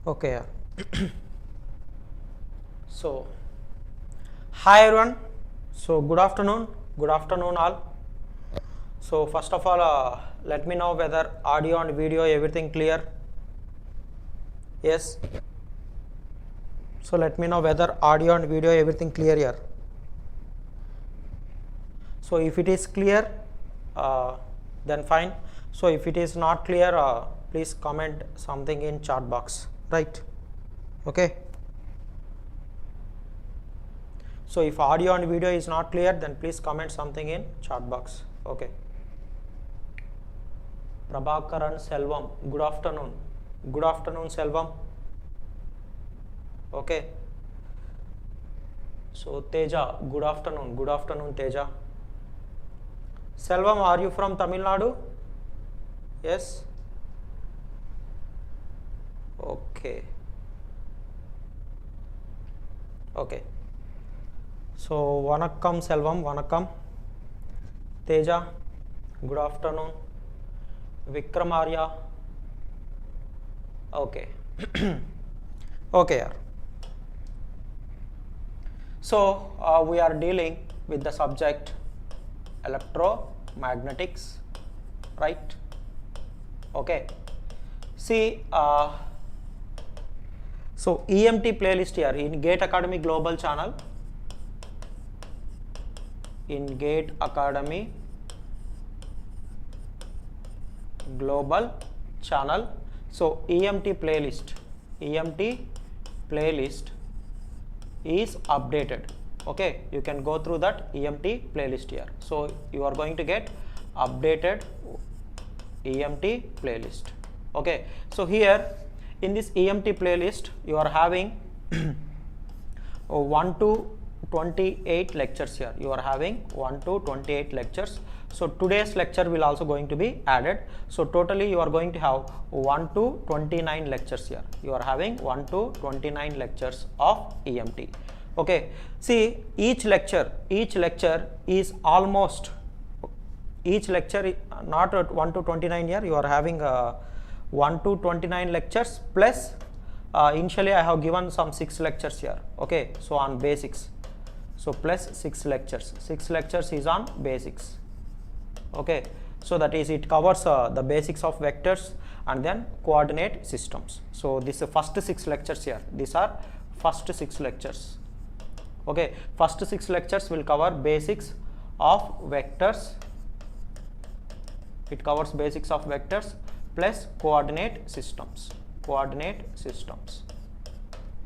Okay. So, hi everyone. So, good afternoon all. So, first of all, let me know whether audio and video everything clear. Yes. So, let me know whether audio and video everything clear here. So, if it is clear, then fine. So, if it is not clear, please comment something in chat box, right? Okay. So, if audio and video is not clear, then please comment something in chat box. Okay. Prabhakaran Selvam, good afternoon. Good afternoon, Selvam. Okay. So, Teja, good afternoon. Good afternoon, Teja. Selvam, are you from Tamil Nadu? Yes. Okay. Okay. So, Vanakkam Selvam, Vanakkam. Teja, good afternoon. Vikram Arya. Okay. Okay. So, we are dealing with the subject electromagnetics, right? Okay. See, so EMT playlist here in Gate Academy Global channel. In Gate Academy Global channel. So EMT playlist is updated. Okay, you can go through that EMT playlist here. So you are going to get updated EMT playlist. Okay, so here in this EMT playlist you are having 1 to 28 lectures here. You are having 1 to 28 lectures. So today's lecture will also going to be added. So totally you are going to have 1 to 29 lectures here. You are having 1 to 29 lectures of EMT. Okay, see each lecture is almost, each lecture not at 1 to 29 here. You are having 1 to 29 lectures plus initially I have given some 6 lectures here. Okay, so on basics. So plus 6 lectures. 6 lectures is on basics. Okay, so that is it covers the basics of vectors and then coordinate systems. So this is first 6 lectures here. These are first 6 lectures. Okay, first 6 lectures will cover basics of vectors. It covers basics of vectors plus coordinate systems.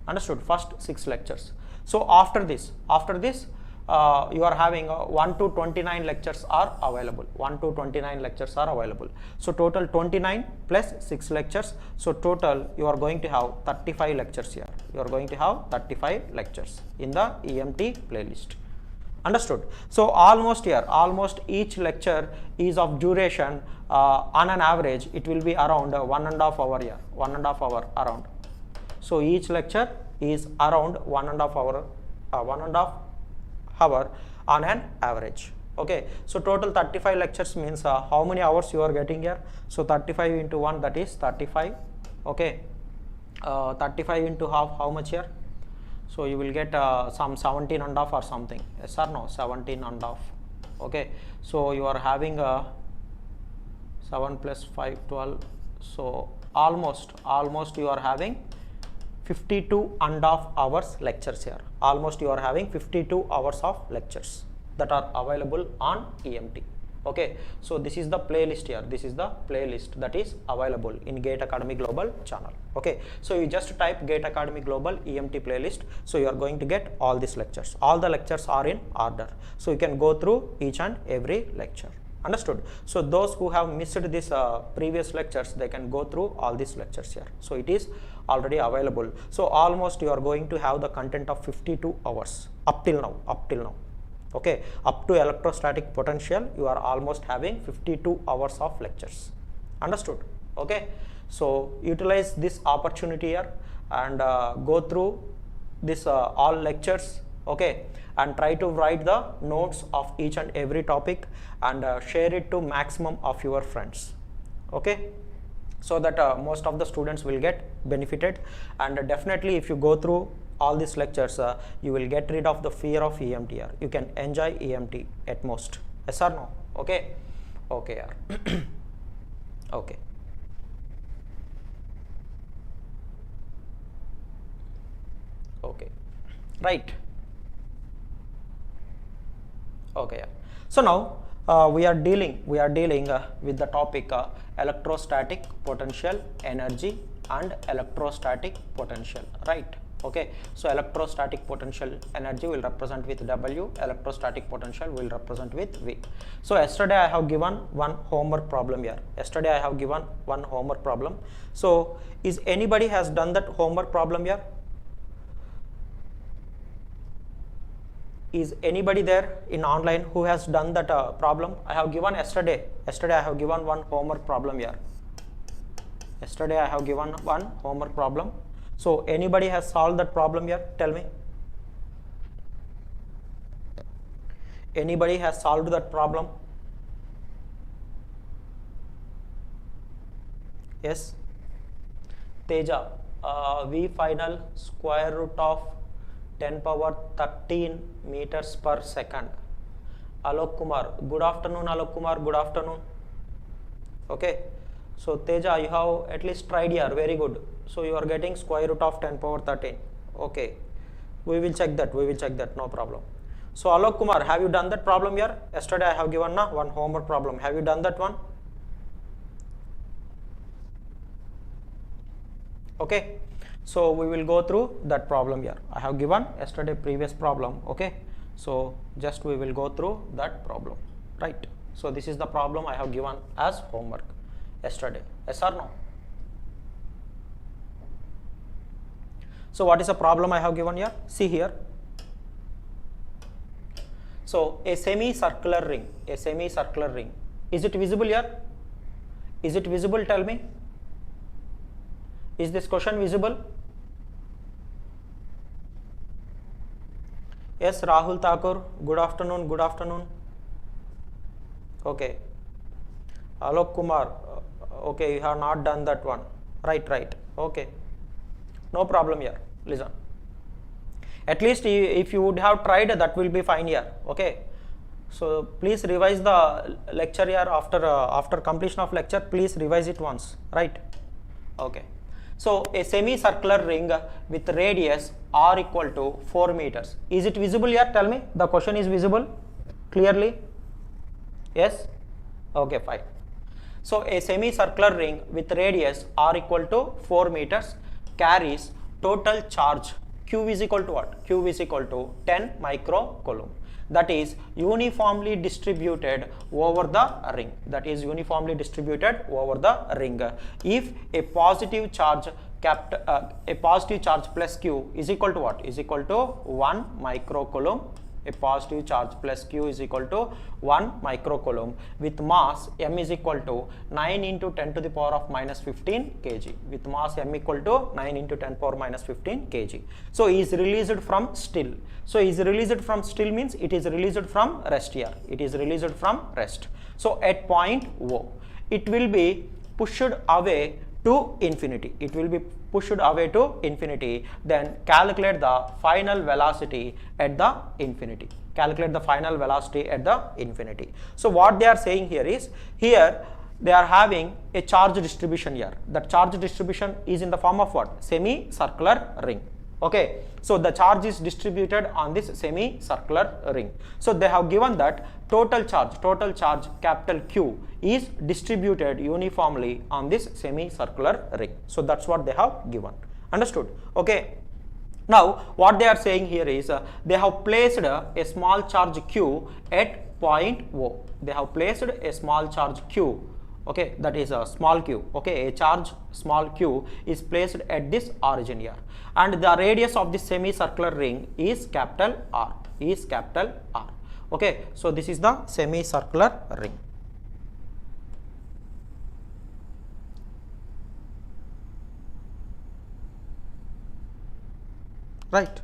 Understood? First 6 lectures. So after this you are having 1 to 29 lectures are available. 1 to 29 lectures are available. So total 29 plus 6 lectures. So total you are going to have 35 lectures here. You are going to have 35 lectures in the EMT playlist. Understood? So almost each lecture is of duration on an average it will be around 1.5 hour here. 1.5 hour around. So each lecture is around 1.5 hour. 1.5 hour on an average. Okay, so total 35 lectures means how many hours you are getting here? So 35 into 1, that is 35. Okay, 35 into half, how much here? So you will get some 17.5 or something. Yes or no? 17.5. Okay, so you are having 7 plus 5, 12. So almost you are having 52.5 hours lectures here. Almost you are having 52 hours of lectures that are available on EMT. Okay, so this is the playlist here. This is the playlist that is available in Gate Academy Global channel. Okay, so you just type Gate Academy Global EMT playlist. So you are going to get all these lectures. All the lectures are in order. So you can go through each and every lecture. Understood? So those who have missed this previous lectures, they can go through all these lectures here. So it is already available. So almost you are going to have the content of 52 hours up till now. Okay, up to electrostatic potential you are almost having 52 hours of lectures. Understood? Okay, so utilize this opportunity here and go through this all lectures. Okay, and try to write the notes of each and every topic and share it to maximum of your friends. Okay, so that most of the students will get benefited, and definitely if you go through all these lectures you will get rid of the fear of EMT here. You can enjoy EMT at most. Yes or no? Okay, okay. Okay. Okay, right. Okay, so now we are dealing with the topic electrostatic potential energy and electrostatic potential, right? Okay, so electrostatic potential energy will represent with W, electrostatic potential will represent with V. So yesterday I have given one homework problem here. So is anybody has done that homework problem here? Is anybody there in online who has done that problem? I have given yesterday I have given one homework problem here. Yesterday I have given one homework problem. So anybody has solved that problem here? Tell me. Anybody has solved that problem? Yes. Teja, V final square root of 10 power 13 meters per second. Alok Kumar, good afternoon. Alok Kumar, good afternoon. Okay, So Teja, you have at least tried here, very good. So you are getting square root of 10 power 13. Okay, we will check that, no problem. So Alok Kumar, have you done that problem here? Yesterday I have given one homework problem. Have you done that one? Okay, so we will go through that problem here. I have given yesterday previous problem. Okay, so just we will go through that problem, right? So this is the problem I have given as homework yesterday. Yes or no? So what is the problem I have given here? See here. So a semicircular ring, is it visible here? Is it visible? Tell me. Is this question visible? Yes, Rahul Thakur, good afternoon. Okay. Alok Kumar, okay, you have not done that one. Right. Okay. No problem here. Listen. At least if you would have tried, that will be fine here. Okay. So please revise the lecture here after completion of lecture. Please revise it once. Right. Okay. So a semicircular ring with radius r equal to 4 meters. Is it visible here? Tell me. The question is visible clearly. Yes. Okay, fine. So a semicircular ring with radius r equal to 4 meters carries total charge Q is equal to what? Q is equal to 10 microcoulomb. That is uniformly distributed over the ring. If a positive charge plus Q is equal to what? Is equal to 1 microcoulomb. A positive charge plus Q is equal to 1 microcoulomb with mass m is equal to 9 into 10 to the power of minus 15 kg. With mass m equal to 9 into 10 power minus 15 kg. So is released from still. So is released from still means it is released from rest here. So at point O, it will be pushed away to infinity. Then calculate the final velocity at the infinity. So what they are saying here is, here they are having a charge distribution here. That charge distribution is in the form of what? Semicircular ring. Okay, so the charge is distributed on this semicircular ring. So they have given that total charge capital Q is distributed uniformly on this semicircular ring. So that's what they have given. Understood? Okay. Now what they are saying here is they have placed a small charge Q at point O. Okay, that is a small q. Okay, a charge small q is placed at this origin here, and the radius of this semicircular ring is capital R. Okay, so this is the semicircular ring. Right.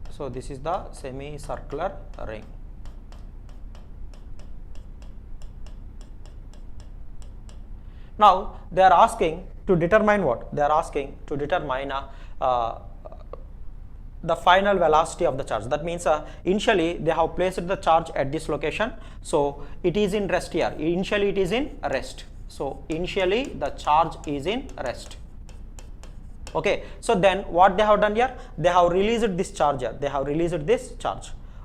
So this is the semicircular ring. Now they are asking to determine what? They are asking to determine the final velocity of the charge. That means initially they have placed the charge at this location, so it is in rest here. Initially it is in rest. So initially the charge is in rest. Okay, so then what they have done here? They have released this charge here.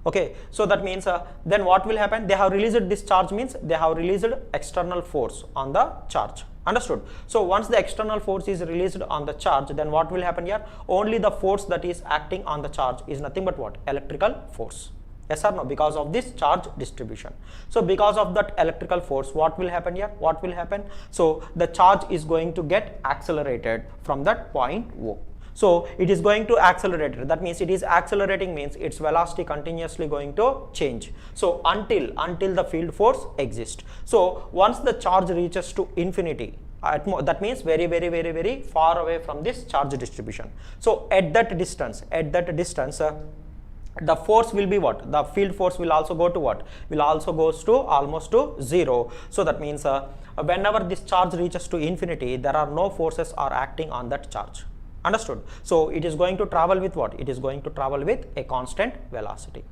Okay, so that means then what will happen? They have released this charge means they have released external force on the charge. Understood? So once the external force is released on the charge, then what will happen here? Only the force that is acting on the charge is nothing but what? Electrical force. Yes or no? Because of this charge distribution. So because of that electrical force, what will happen here? So the charge is going to get accelerated from that point O. So it is going to accelerate. That means it is accelerating means its velocity continuously going to change. So until the field force exists. So once the charge reaches to infinity, that means very far away from this charge distribution. So at that distance, the force will be what? The field force will also go to what? Will also goes to almost to 0. So that means whenever this charge reaches to infinity, there are no forces are acting on that charge. Understood? So it is going to travel with what? It is going to travel with a constant velocity.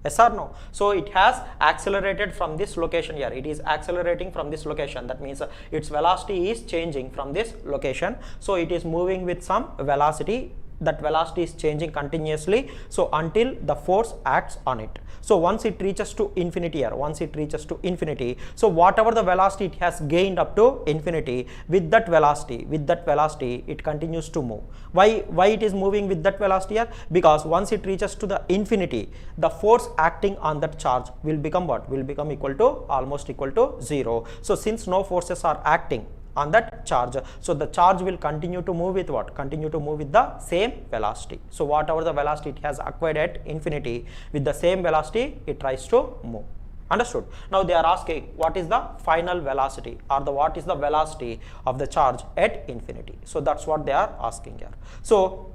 Yes or no? So it has accelerated from this location here. It is accelerating from this location. That means its velocity is changing from this location. So it is moving with some velocity. That velocity is changing continuously. So until the force acts on it. So once it reaches to infinity here, once it reaches to infinity, so whatever the velocity it has gained up to infinity, with that velocity, it continues to move. Why it is moving with that velocity here? Because once it reaches to the infinity, the force acting on that charge will become what? Will become equal to, almost equal to 0. So since no forces are acting on that charge, so the charge will continue to move with what? Continue to move with the same velocity. So whatever the velocity it has acquired at infinity, with the same velocity it tries to move. Understood? Now they are asking what is the final velocity, or what is the velocity of the charge at infinity. So that's what they are asking here. So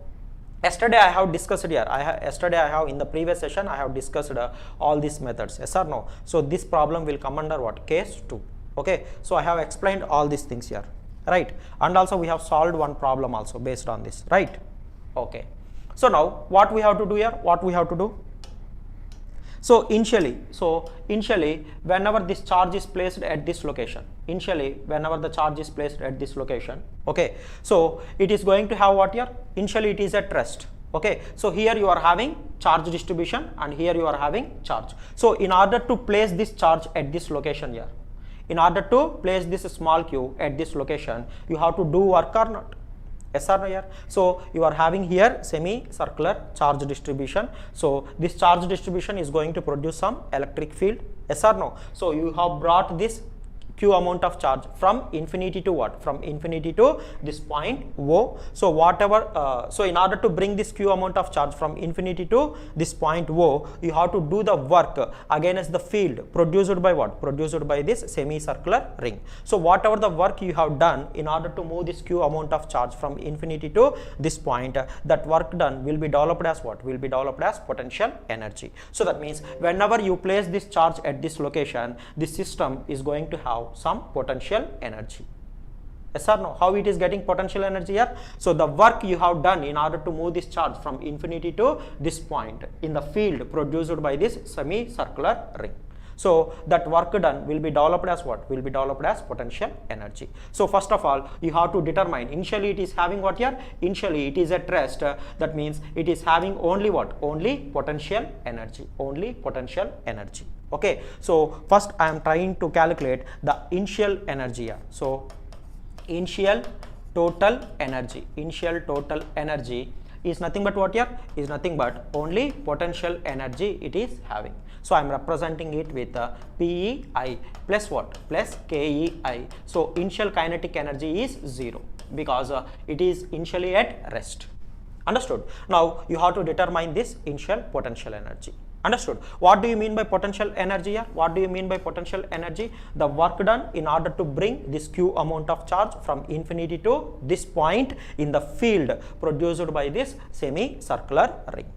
yesterday I have discussed here, in the previous session I have discussed all these methods. Yes or no? So this problem will come under what? Case 2. Okay, so I have explained all these things here, right? And also we have solved one problem also based on this, right? Okay, so now what we have to do here? So initially whenever this charge is placed at this location, okay, so it is going to have what here? Initially it is at rest. Okay, so here you are having charge distribution and here you are having charge. So in order to place this charge at this location here, in order to place this small q at this location, you have to do work or not? Yes or no here? So you are having here semi-circular charge distribution. So this charge distribution is going to produce some electric field. Yes or no? So you have brought this q amount of charge from infinity to what? From infinity to this point O. So whatever, so in order to bring this q amount of charge from infinity to this point O, you have to do the work against the field produced by what? Produced by this semicircular ring. So whatever the work you have done in order to move this q amount of charge from infinity to this point, that work done will be developed as what? Will be developed as potential energy. So that means whenever you place this charge at this location, this system is going to have some potential energy. Yes or no? How it is getting potential energy here? So the work you have done in order to move this charge from infinity to this point in the field produced by this semicircular ring. So that work done will be developed as what? Will be developed as potential energy. So first of all, you have to determine, initially it is having what here? Initially it is at rest. That means it is having only what? Only potential energy. Only potential energy. Okay. So first I am trying to calculate the initial energy here. So initial total energy. Initial total energy is nothing but what here? Is nothing but only potential energy it is having. So I am representing it with PEI plus what? Plus KEI. So initial kinetic energy is 0 because it is initially at rest. Understood? Now you have to determine this initial potential energy. Understood? What do you mean by potential energy here? What do you mean by potential energy? The work done in order to bring this q amount of charge from infinity to this point in the field produced by this semicircular ring.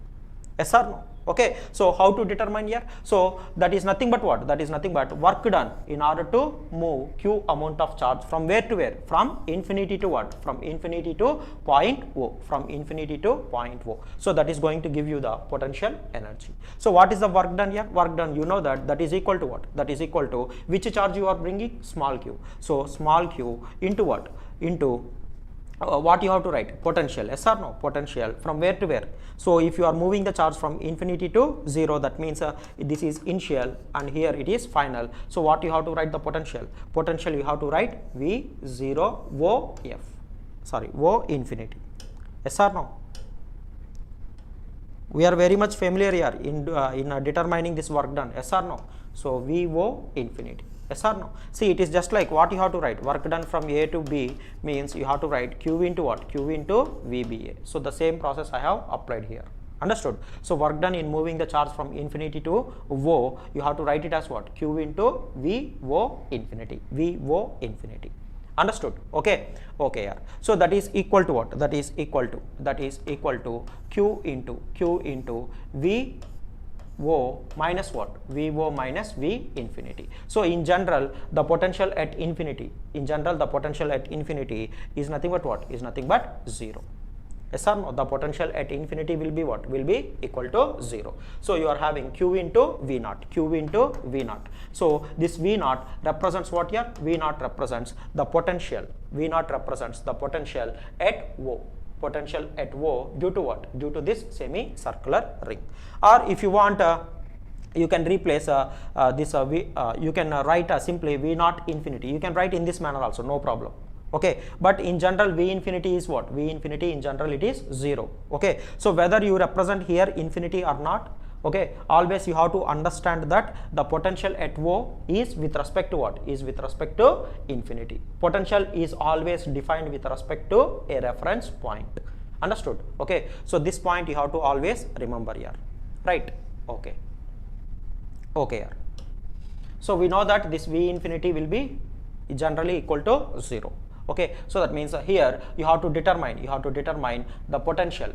Yes or no? Okay, so how to determine here? So that is nothing but what? That is nothing but work done in order to move q amount of charge from where to where? From infinity to what? From infinity to point O. From infinity to point O. So that is going to give you the potential energy. So what is the work done here? Work done, you know that is equal to what? That is equal to which charge you are bringing? Small q. So small q into what? Into what you have to write? Potential. Yes or no? Potential from where to where? So if you are moving the charge from infinity to 0, that means this is initial and here it is final. So what you have to write? The potential. Potential you have to write V0 O F. Sorry, O infinity. Yes or no? We are very much familiar here in determining this work done. Yes or no? So VO infinity. Yes or no? See, it is just like what you have to write. Work done from A to B means you have to write Q into what? Q into VBA. So the same process I have applied here. Understood? So work done in moving the charge from infinity to O, you have to write it as what? Q into VO infinity. VO infinity. Understood? Okay. Okay, yeah. So that is equal to what? That is equal to Q into V O minus what? VO minus V infinity. So in general, the potential at infinity, is nothing but what? Is nothing but 0. Yes or no? The potential at infinity will be what? Will be equal to 0. So you are having Q into V naught, Q into V naught. So this V naught represents what here? V naught represents the potential. V naught represents the potential at O. Potential at O due to what? Due to this semicircular ring. Or if you want, you can replace this you can write simply V naught infinity. You can write in this manner also, no problem. Okay, but in general V infinity is what? V infinity in general it is 0. Okay, so whether you represent here infinity or not, okay, always you have to understand that the potential at O is with respect to what? Is with respect to infinity. Potential is always defined with respect to a reference point. Understood? Okay, so this point you have to always remember here, right? Okay, okay here. So we know that this V infinity will be generally equal to 0. Okay, so that means here you have to determine the potential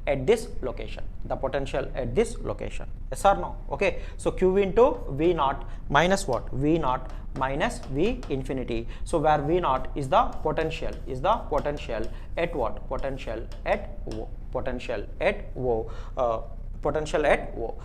at this location, yes or no? Okay, so Q into V naught minus what? V naught minus V infinity. So where V naught is the potential at what? Potential at O, potential at O.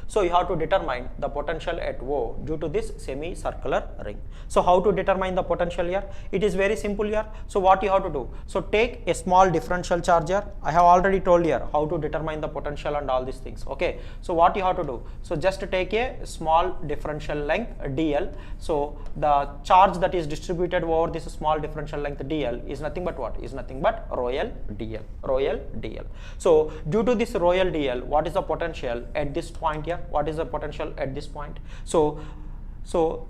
So you have to determine the potential at O due to this semicircular ring. So how to determine the potential here? It is very simple here. So what you have to do? So take a small differential charge here. I have already told here how to determine the potential and all these things. Okay, so what you have to do? So just take a small differential length dl. So the charge that is distributed over this small differential length dl is nothing but what? Is nothing but rho L dl. So due to this rho L dl, what is the potential at this point here? What is the potential at this point? So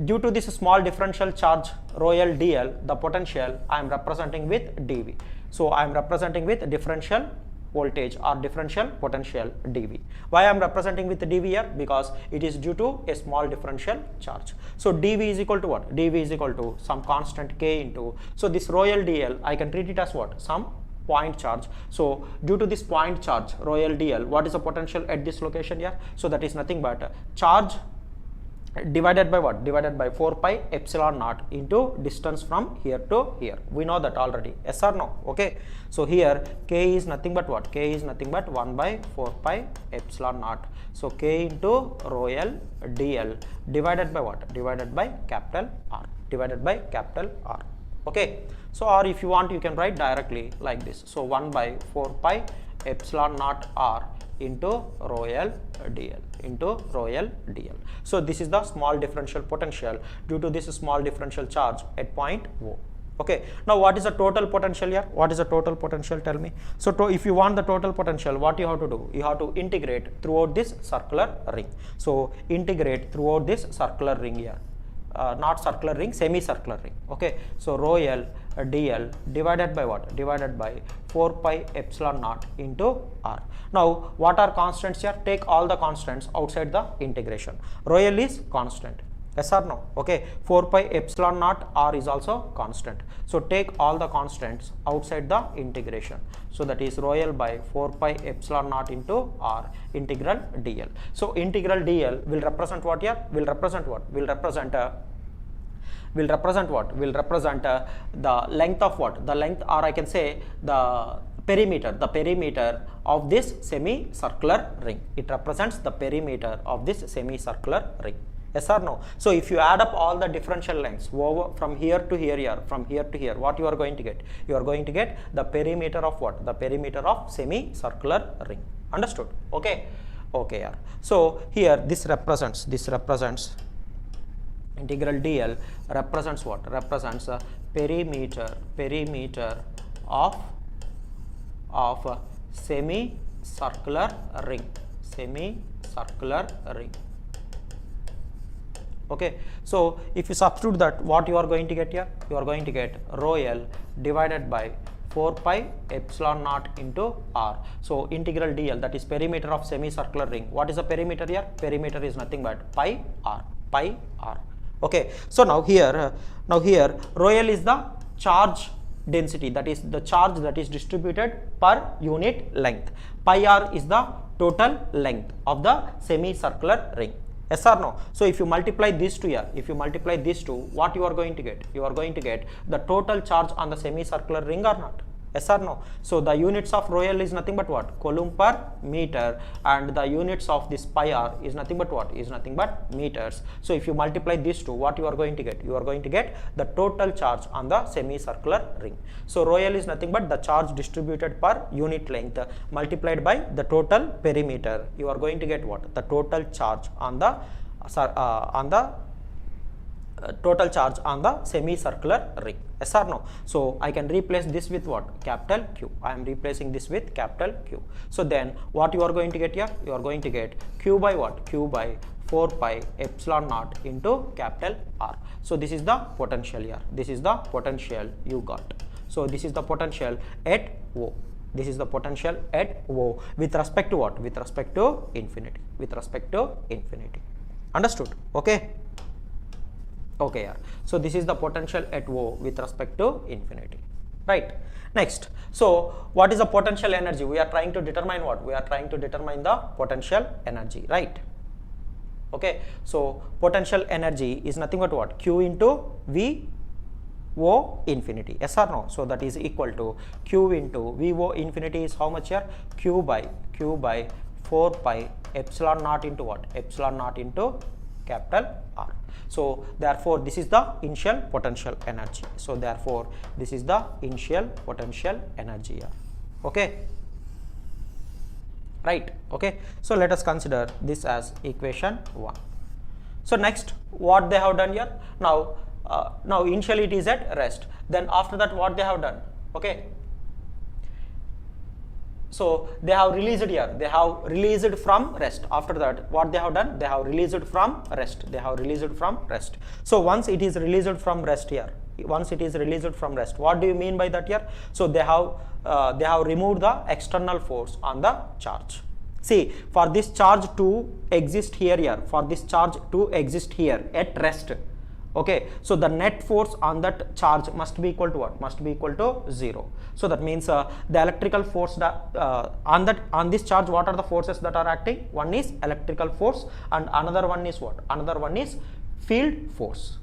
due to this small differential charge rho L dl, the potential I am representing with dV. So I am representing with differential voltage or differential potential dV. Why I am representing with dV here? Because it is due to a small differential charge. So dV is equal to what? dV is equal to some constant k into, so this rho L dl I can treat it as what? Some point charge. So due to this point charge rho L dl, what is the potential at this location here? So that is nothing but charge divided by what? Divided by 4 pi epsilon naught into distance from here to here. We know that already, yes or no? Okay, so here k is nothing but what? K is nothing but 1 by 4 pi epsilon naught. So k into rho L dl divided by what? Divided by capital R, okay. So or if you want, you can write directly like this. So 1 by 4 pi epsilon naught R into rho L dl, So this is the small differential potential due to this small differential charge at point O. Okay, now what is the total potential here? What is the total potential? Tell me. So if you want the total potential, what you have to do? You have to integrate throughout this circular ring. So integrate throughout this circular ring here. Not circular ring, semicircular ring. Okay, so rho L dl divided by what? Divided by 4 pi epsilon naught into R. Now what are constants here? Take all the constants outside the integration. Rho L is constant, yes or no? Okay, 4 pi epsilon naught R is also constant. So take all the constants outside the integration. So that is rho L by 4 pi epsilon naught into R integral dl. So integral dl will represent what here? Will represent what? Will represent what? Will represent the length of what? The length, or I can say the perimeter of this semicircular ring. It represents the perimeter of this semicircular ring. Yes or no? So if you add up all the differential lengths over from here to here, from here to here, what you are going to get? You are going to get the perimeter of what? The perimeter of semicircular ring. Understood? Okay. Okay. Yeah. So here this represents integral dl represents what? Represents a perimeter of semicircular ring. Okay, so if you substitute that, what you are going to get here? You are going to get rho L divided by 4 pi epsilon naught into R. So integral dl, that is perimeter of semicircular ring. What is the perimeter here? Perimeter is nothing but pi R. Okay, so now here rho L is the charge density, that is the charge that is distributed per unit length. Pi R is the total length of the semicircular ring. Yes or no? So if you multiply these two here, what you are going to get? You are going to get the total charge on the semicircular ring or not? Yes or no? So the units of rho L is nothing but what? Coulomb per meter, and the units of this pi r is nothing but what? Is nothing but meters. So if you multiply these two, what you are going to get? You are going to get the total charge on the semicircular ring. So rho L is nothing but the charge distributed per unit length multiplied by the total perimeter. You are going to get what? The total charge on the total charge on the semicircular ring. Yes or no? So I can replace this with what? Capital Q. I am replacing this with capital Q. So then what you are going to get here? You are going to get Q by what? Q by 4 pi epsilon naught into capital R. So this is the potential here. This is the potential you got. So this is the potential at O. This is the potential at O with respect to what? With respect to infinity. With respect to infinity. Understood? Okay. Okay, yeah. So this is the potential at O with respect to infinity, right? Next, so what is the potential energy? We are trying to determine what? We are trying to determine the potential energy, right? Okay, so potential energy is nothing but what? Q into V O infinity. Yes or no? So that is equal to Q into V O infinity is how much here? Q by 4 pi epsilon naught into what? Epsilon naught into capital R. So therefore this is the initial potential energy. So therefore this is the initial potential energy here. Okay, right? Okay, so let us consider this as equation 1. So next, what they have done here? Now initially it is at rest, then after that what they have done? Okay, so they have released here, they have released from rest. After that what they have done? They have released from rest. They have released from rest. So once it is released from rest here, once it is released from rest, what do you mean by that here? So they have removed the external force on the charge. See, for this charge to exist here, for this charge to exist here at rest, okay, so the net force on that charge must be equal to what? Must be equal to 0. So that means the electrical force that on this charge, what are the forces that are acting? One is electrical force and another one is what? Another one is field force.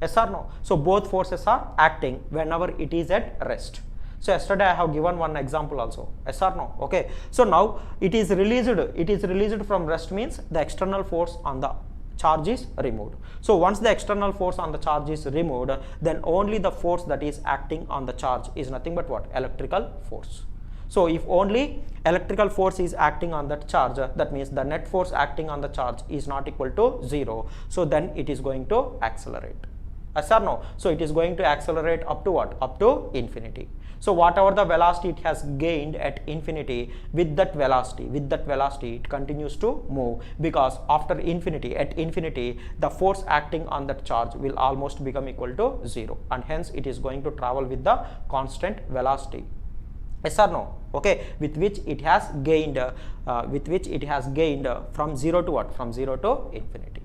Yes or no? So both forces are acting whenever it is at rest. So yesterday I have given one example also. Yes or no? Okay, so now it is released from rest means the external force on the charge is removed. So once the external force on the charge is removed, then only the force that is acting on the charge is nothing but what? Electrical force. So if only electrical force is acting on that charge, that means the net force acting on the charge is not equal to 0. So then it is going to accelerate. Yes or no? So it is going to accelerate up to what? Up to infinity. So whatever the velocity it has gained at infinity, with that velocity it continues to move, because after infinity, at infinity, the force acting on that charge will almost become equal to 0, and hence it is going to travel with the constant velocity. Yes or no? Okay, with which it has gained from 0 to what? From 0 to infinity.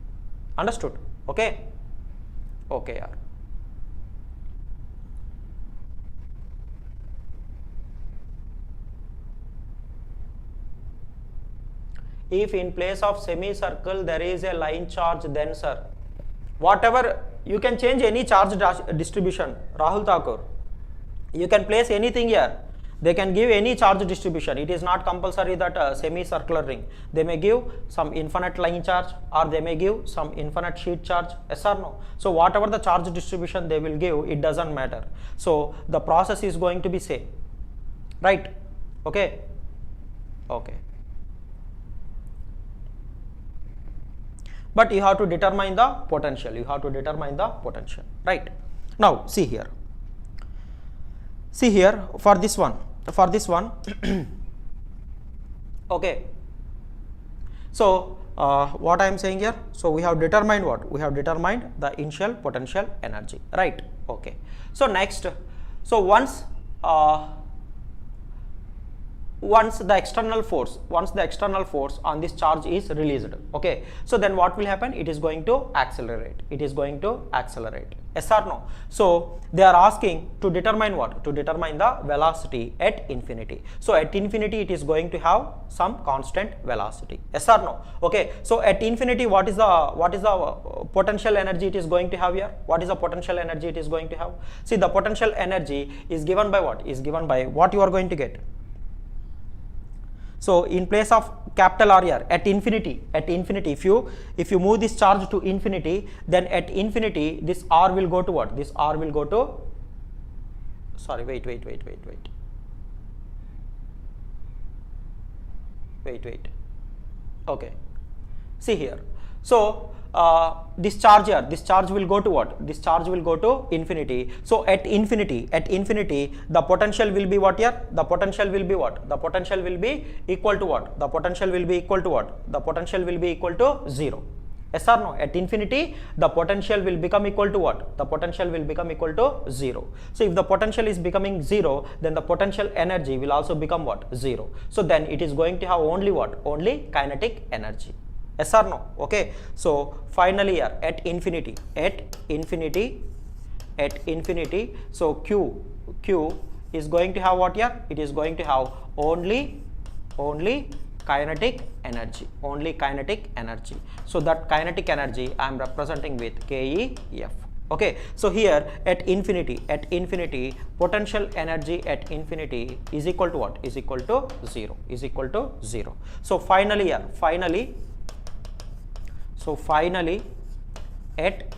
Understood? Okay. Okay, yeah. If in place of semicircle there is a line charge, then sir, whatever, you can change any charge distribution, Rahul Thakur. You can place anything here. They can give any charge distribution. It is not compulsory that semicircular ring. They may give some infinite line charge, or they may give some infinite sheet charge. Yes or no? So whatever the charge distribution they will give, it doesn't matter. So the process is going to be same, right? Okay. Okay. But you have to determine the potential. You have to determine the potential, right? Now see here. See here, for this one, okay. So what I am saying here, so we have determined what? We have determined the initial potential energy, right? Okay. So next, so once once the external force on this charge is released, okay, so then what will happen? It is going to accelerate. Yes or no? So they are asking to determine what? To determine the velocity at infinity. So at infinity it is going to have some constant velocity. Yes or no? Okay, so at infinity what is the potential energy it is going to have here? What is the potential energy it is going to have? See, the potential energy is given by what? Is given by what you are going to get. So in place of capital R here, at infinity, if you move this charge to infinity, then at infinity this R will go to what? This R will go to, sorry, wait. Okay, see here. So this charge here, this charge will go to what? This charge will go to infinity. So at infinity, the potential will be what here? The potential will be what? The potential will be equal to what? The potential will be equal to what? The potential will be equal to 0. Yes or no? At infinity, the potential will become equal to what? The potential will become equal to 0. So if the potential is becoming 0, then the potential energy will also become what? 0. So then it is going to have only what? Only kinetic energy. Yes or no? Okay, so finally here at infinity, so Q is going to have what here? It is going to have only kinetic energy, so that kinetic energy I am representing with KEF. Okay, so here at infinity, potential energy at infinity is equal to what? Is equal to 0. So finally at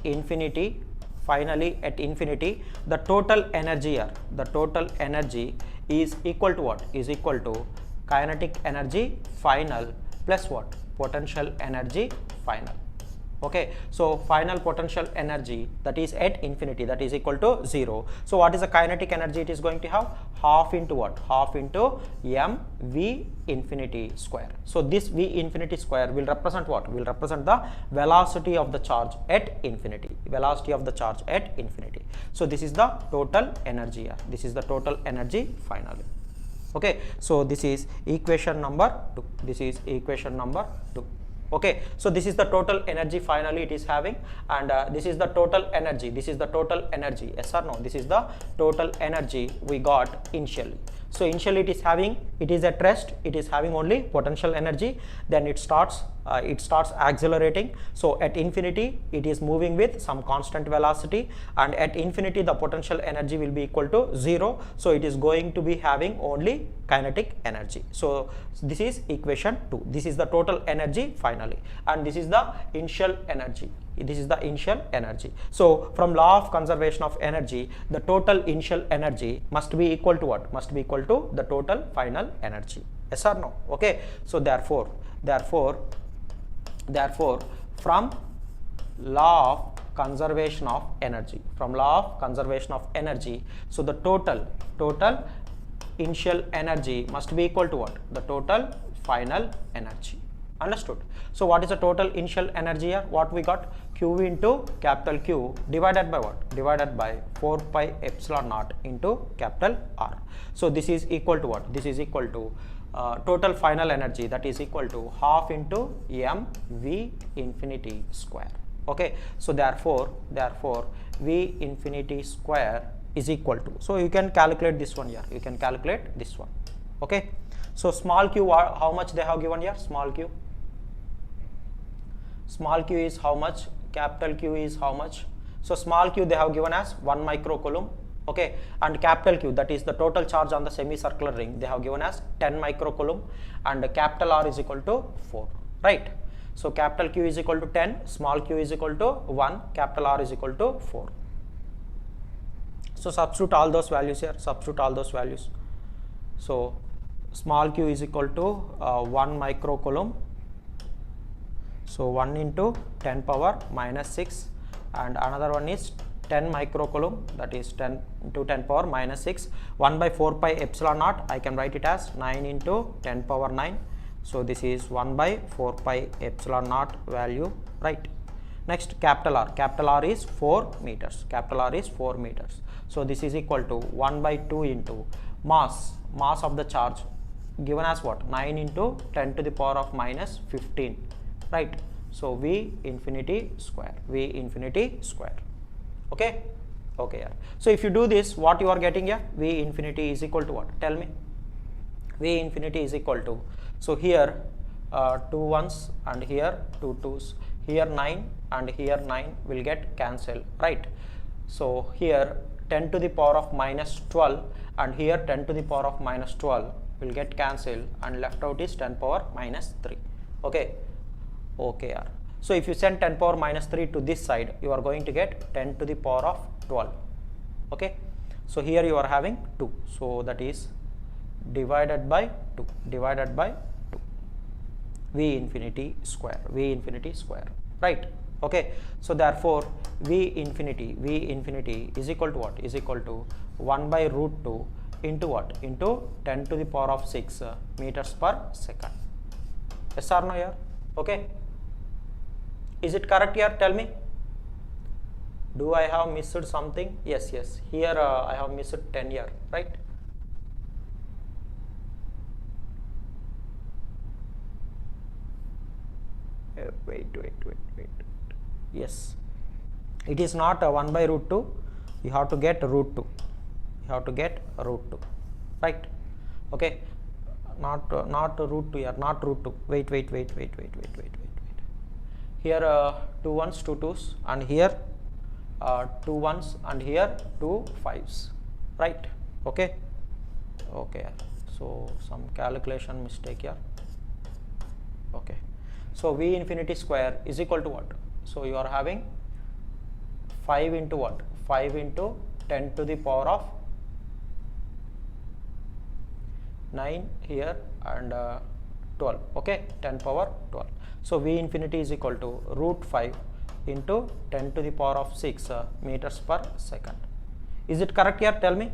infinity, the total energy here, is equal to what? Is equal to kinetic energy final plus what? Potential energy final. Okay, so final potential energy, that is at infinity, that is equal to 0. So what is the kinetic energy it is going to have? Half into what? Half into mv infinity square. So this v infinity square will represent what? Will represent the velocity of the charge at infinity. So this is the total energy here. This is the total energy finally. Okay, so this is equation number 2. Okay, so this is the total energy finally it is having, and this is the total energy. Yes or no? This is the total energy we got initially. So initially it is at rest, it is having only potential energy, then it starts accelerating. So at infinity it is moving with some constant velocity, and at infinity the potential energy will be equal to 0. So it is going to be having only kinetic energy. So this is equation 2. This is the total energy finally, and this is the initial energy. So from law of conservation of energy, the total initial energy must be equal to what? Must be equal to the total final energy. Yes or no? Okay, so therefore from law of conservation of energy, so the total initial energy must be equal to what? The total final energy. Understood? So what is the total initial energy here? What we got? Q into capital Q divided by what? Divided by 4 pi epsilon naught into capital R. So this is equal to what? This is equal to total final energy, that is equal to half into mv infinity square. Okay, so therefore v infinity square is equal to, so you can calculate this one here, Okay, so small q, how much they have given here? Small q is how much? Capital Q is how much? So small q they have given as 1 microcoulomb. Okay, and capital Q, that is the total charge on the semicircular ring, they have given as 10 microcoulomb, and capital R is equal to 4, right? So capital Q is equal to 10, small q is equal to 1, capital R is equal to 4. So substitute all those values here, So small q is equal to 1 microcoulomb, so 1 into 10 power minus 6, and another one is 10 microcoulomb, that is 10 into 10 power minus 6, 1 by 4 pi epsilon naught, I can write it as 9 into 10 power 9. So this is 1 by 4 pi epsilon naught value, right? Next capital R is 4 meters, So this is equal to 1 by 2 into mass of the charge, given as what? 9 into 10 to the power of minus 15, right? So V infinity square, V infinity square. Okay, okay. Yeah. So if you do this, what you are getting here? V infinity is equal to what? Tell me. V infinity is equal to, so here 2 ones and here 2 twos, here 9 and here 9 will get cancelled, right? So here 10 to the power of minus 12 and here 10 to the power of minus 12 will get cancelled, and left out is 10 power minus 3. Okay, okay. Yeah. So if you send 10 power minus 3 to this side, you are going to get 10 to the power of 12. Okay, so here you are having 2, so that is divided by 2, divided by 2, V infinity square, V infinity square, right? Okay, so therefore V infinity is equal to what? Is equal to 1 by root 2 into what? Into 10 to the power of 6 meters per second. Yes or no here? Okay, is it correct here? Tell me. Do I have missed something? Yes, yes, here I have missed 10 here, right? Wait. Yes, it is not 1 by root 2. You have to get root 2. You have to get root 2, right? Okay, not root 2 here, not root 2. Wait. Here 2 ones, 2 twos, and here 2 ones, and here 2 fives, right? Okay, okay. So some calculation mistake here. Okay. So V infinity square is equal to what? So you are having 5 into what? 5 into 10 to the power of 9 here and 12. Okay, 10 power 12. So V infinity is equal to root 5 into 10 to the power of 6 meters per second. Is it correct here? Tell me.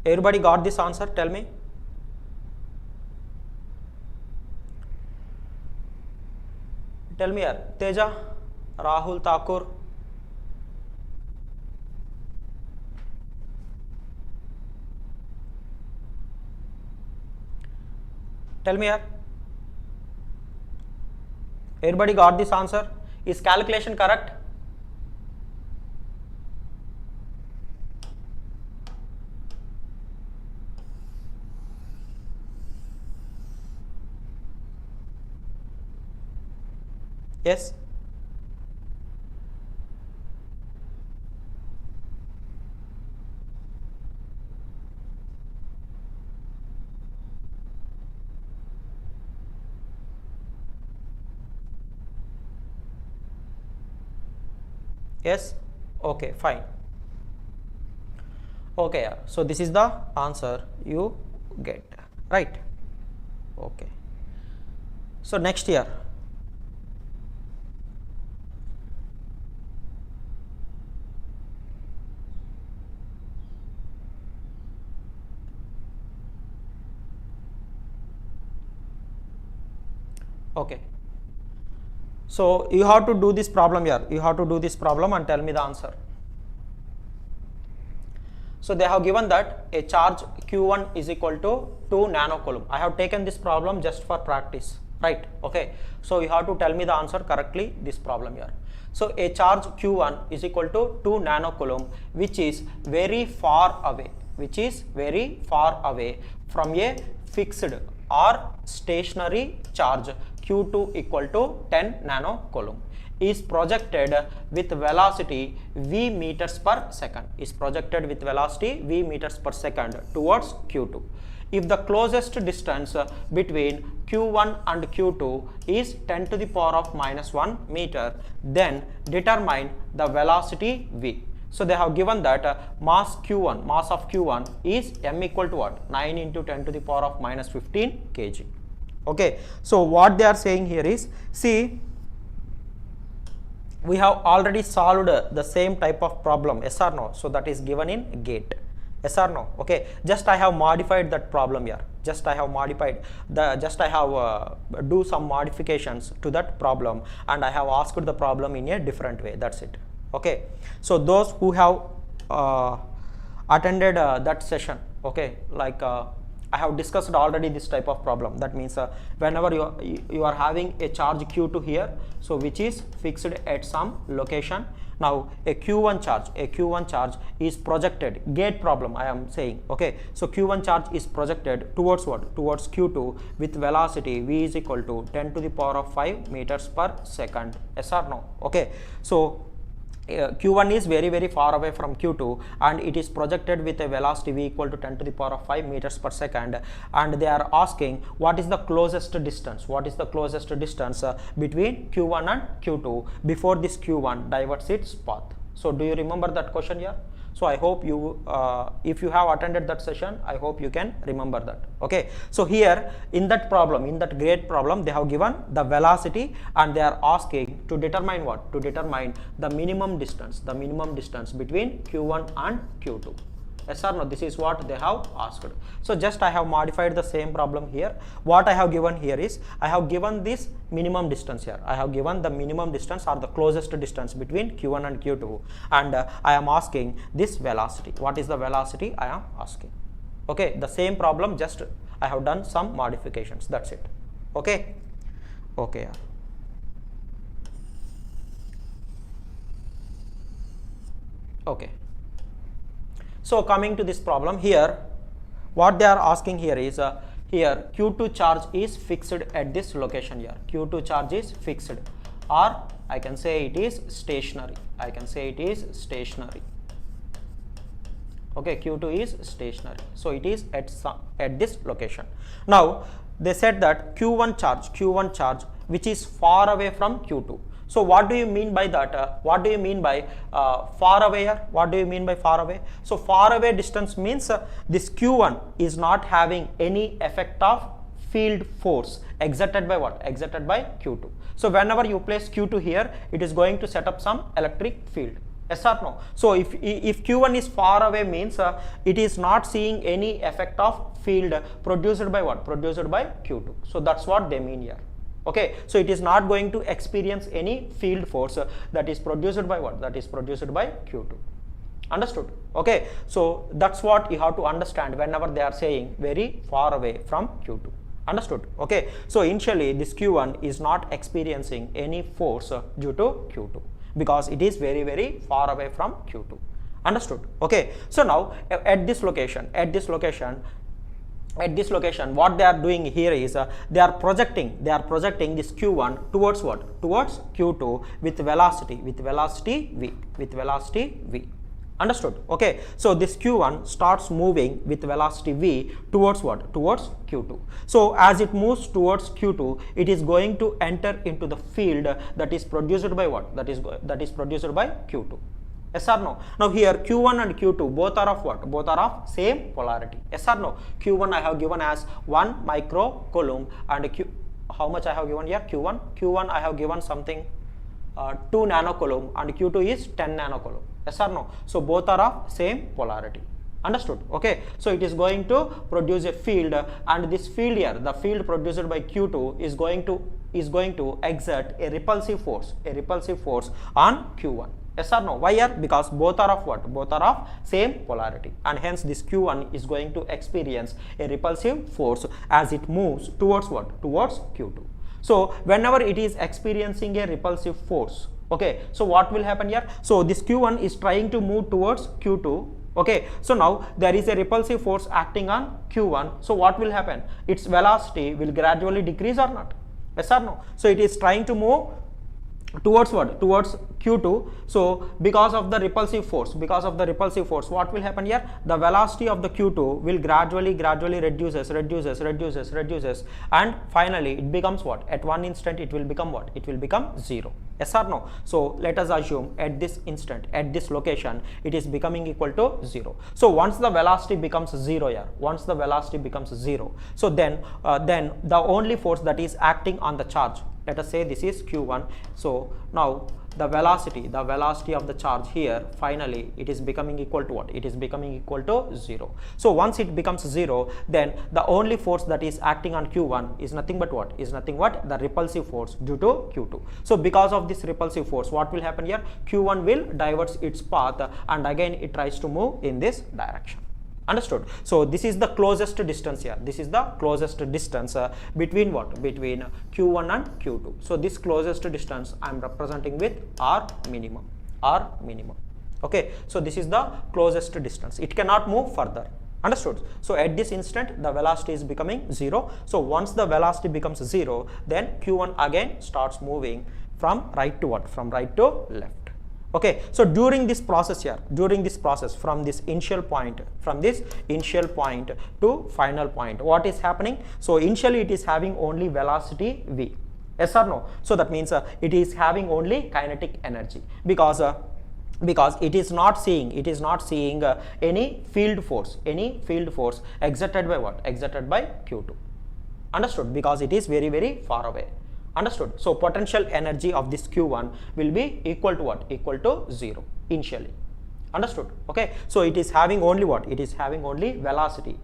Everybody got this answer? Tell me. Tell me here. Teja, Rahul Thakur. Tell me here. Everybody got this answer? Is calculation correct? Yes. Yes. Okay, fine. Okay, so this is the answer you get, right? Okay. So next here. Okay, so you have to do this problem here. You have to do this problem and tell me the answer. So they have given that a charge Q1 is equal to 2 nanocoulomb. I have taken this problem just for practice, right? Okay, so you have to tell me the answer correctly, this problem here. So a charge Q1 is equal to 2 nanocoulomb, which is very far away, from a fixed or stationary charge Q2 equal to 10 nanocoulomb, is projected with velocity v meters per second, towards Q2. If the closest distance between Q1 and Q2 is 10 to the power of minus 1 meter, then determine the velocity v. So they have given that mass of Q1 is m equal to what? 9 into 10 to the power of minus 15 kg. Okay, so what they are saying here is, see, we have already solved the same type of problem, yes or no? So that is given in GATE, yes or no? Okay, just I have modified that problem here. I have do some modifications to that problem, and I have asked the problem in a different way. That's it. Okay, so those who have attended that session, okay, like I I have discussed already this type of problem. That means whenever you are having a charge q2 here, so which is fixed at some location. Now a q1 charge is projected, gate problem I am saying, okay. So q1 charge is projected towards what? Towards q2 with velocity v is equal to 10 to the power of 5 meters per second. Yes or no? Okay. So q1 is very far away from q2 and it is projected with a velocity v equal to 10 to the power of 5 meters per second, and they are asking what is the closest distance, between q1 and q2 before this q1 diverts its path. So do you remember that question here? So I hope you, if you have attended that session, I hope you can remember that. Okay. So here in that problem, in that gate problem, they have given the velocity and they are asking to determine what? To determine the minimum distance between q1 and q2. Yes or no? This is what they have asked. So just I have modified the same problem here. What I have given here is, I have given this minimum distance here. I have given the minimum distance or the closest distance between q1 and q2, and I am asking this velocity. What is the velocity I am asking? Okay, the same problem, just I have done some modifications. That's it. Okay. Okay. Okay. So coming to this problem here, what they are asking here is, here q2 charge is fixed at this location here. q2 charge is fixed, or I can say it is stationary. Okay, q2 is stationary. So it is at this location. Now they said that q1 charge which is far away from q2. So what do you mean by that? What do you mean by far away here? What do you mean by far away? So far away distance means this q1 is not having any effect of field force exerted by what? Exerted by q2. So whenever you place q2 here, it is going to set up some electric field. Yes or no? So if q1 is far away means it is not seeing any effect of field produced by what? Produced by q2. So that's what they mean here. Okay, so it is not going to experience any field force that is produced by what? That is produced by q2. Understood? Okay, so that's what you have to understand whenever they are saying very far away from q2. Understood? Okay, so initially this q1 is not experiencing any force due to q2 because it is very far away from q2. Understood? Okay, so now at this location, what they are doing here is they are projecting this q1 towards what? Towards q2 with velocity v. Understood? Okay, so this q1 starts moving with velocity v towards what? Towards q2. So as it moves towards q2, it is going to enter into the field that is produced by what? That is produced by q2. Yes or no? Now here q1 and q2 both are of what? Both are of same polarity. Yes or no? q1 I have given as 1 microcoulomb and how much I have given here? q1 I have given something 2 nanocoulomb and q2 is 10 nanocoulomb. Yes or no? So both are of same polarity. Understood? Okay, so it is going to produce a field, and this field here, the field produced by q2 is going to exert a repulsive force on q1. Yes or no? Why here? Because both are of what? Both are of same polarity, and hence this q1 is going to experience a repulsive force as it moves towards what? Towards q2. So whenever it is experiencing a repulsive force, okay, so what will happen here? So this q1 is trying to move towards q2. Okay, so now there is a repulsive force acting on q1. So what will happen? Its velocity will gradually decrease or not? Yes or no? So it is trying to move towards what? Towards q2. So because of the repulsive force, what will happen here? The velocity of the q2 will gradually reduces, and finally it becomes what? At one instant it will become what? It will become 0. Yes or no? So let us assume at this instant, at this location, it is becoming equal to 0. So once the velocity becomes 0 here, so then the only force that is acting on the charge, let us say this is q1. So now the velocity of the charge here, finally it is becoming equal to what? It is becoming equal to 0. So once it becomes 0, then the only force that is acting on q1 is nothing but what? Is nothing but the repulsive force due to q2. So because of this repulsive force, what will happen here? q1 will divert its path and again it tries to move in this direction. Understood? So this is the closest distance here. This is the closest distance between what? Between Q1 and Q2. So this closest distance I am representing with R minimum. R minimum. Okay. So this is the closest distance. It cannot move further. Understood? So at this instant the velocity is becoming 0. So once the velocity becomes 0, then Q1 again starts moving from right to what? From right to left. Okay, so during this process here, during this process from this initial point to final point, what is happening? So initially it is having only velocity v, yes or no? So that means it is having only kinetic energy because it is not seeing any field force exerted by what? Exerted by Q2. Understood? Because it is very, very far away. Understood? So potential energy of this Q1 will be equal to what? Equal to 0 initially. Understood? Okay. So it is having only what? It is having only velocity.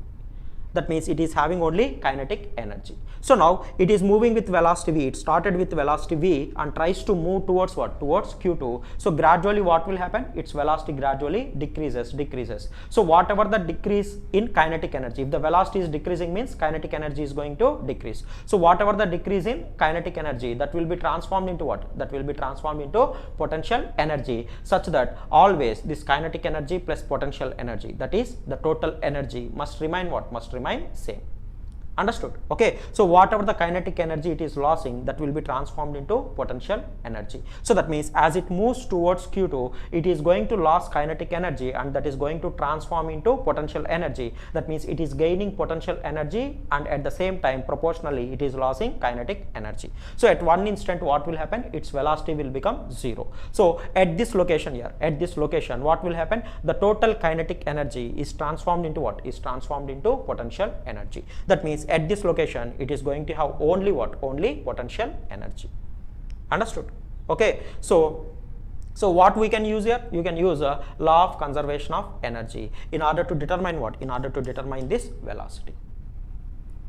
That means it is having only kinetic energy. So now it is moving with velocity v. It started with velocity v and tries to move towards what? Towards Q2. So gradually what will happen? Its velocity gradually decreases. So whatever the decrease in kinetic energy, if the velocity is decreasing means kinetic energy is going to decrease. So whatever the decrease in kinetic energy, that will be transformed into what? That will be transformed into potential energy, such that always this kinetic energy plus potential energy, that is the total energy, must remain what? Must remain same. Understood? Okay. So whatever the kinetic energy it is losing, that will be transformed into potential energy. So that means as it moves towards Q2, it is going to lose kinetic energy and that is going to transform into potential energy. That means it is gaining potential energy and at the same time proportionally it is losing kinetic energy. So at one instant what will happen? Its velocity will become 0. So at this location here, at this location what will happen? The total kinetic energy is transformed into what? Is transformed into potential energy. That means at this location it is going to have only what? Only potential energy. Understood? Okay. So what we can use here? You can use a law of conservation of energy in order to determine what? In order to determine this velocity.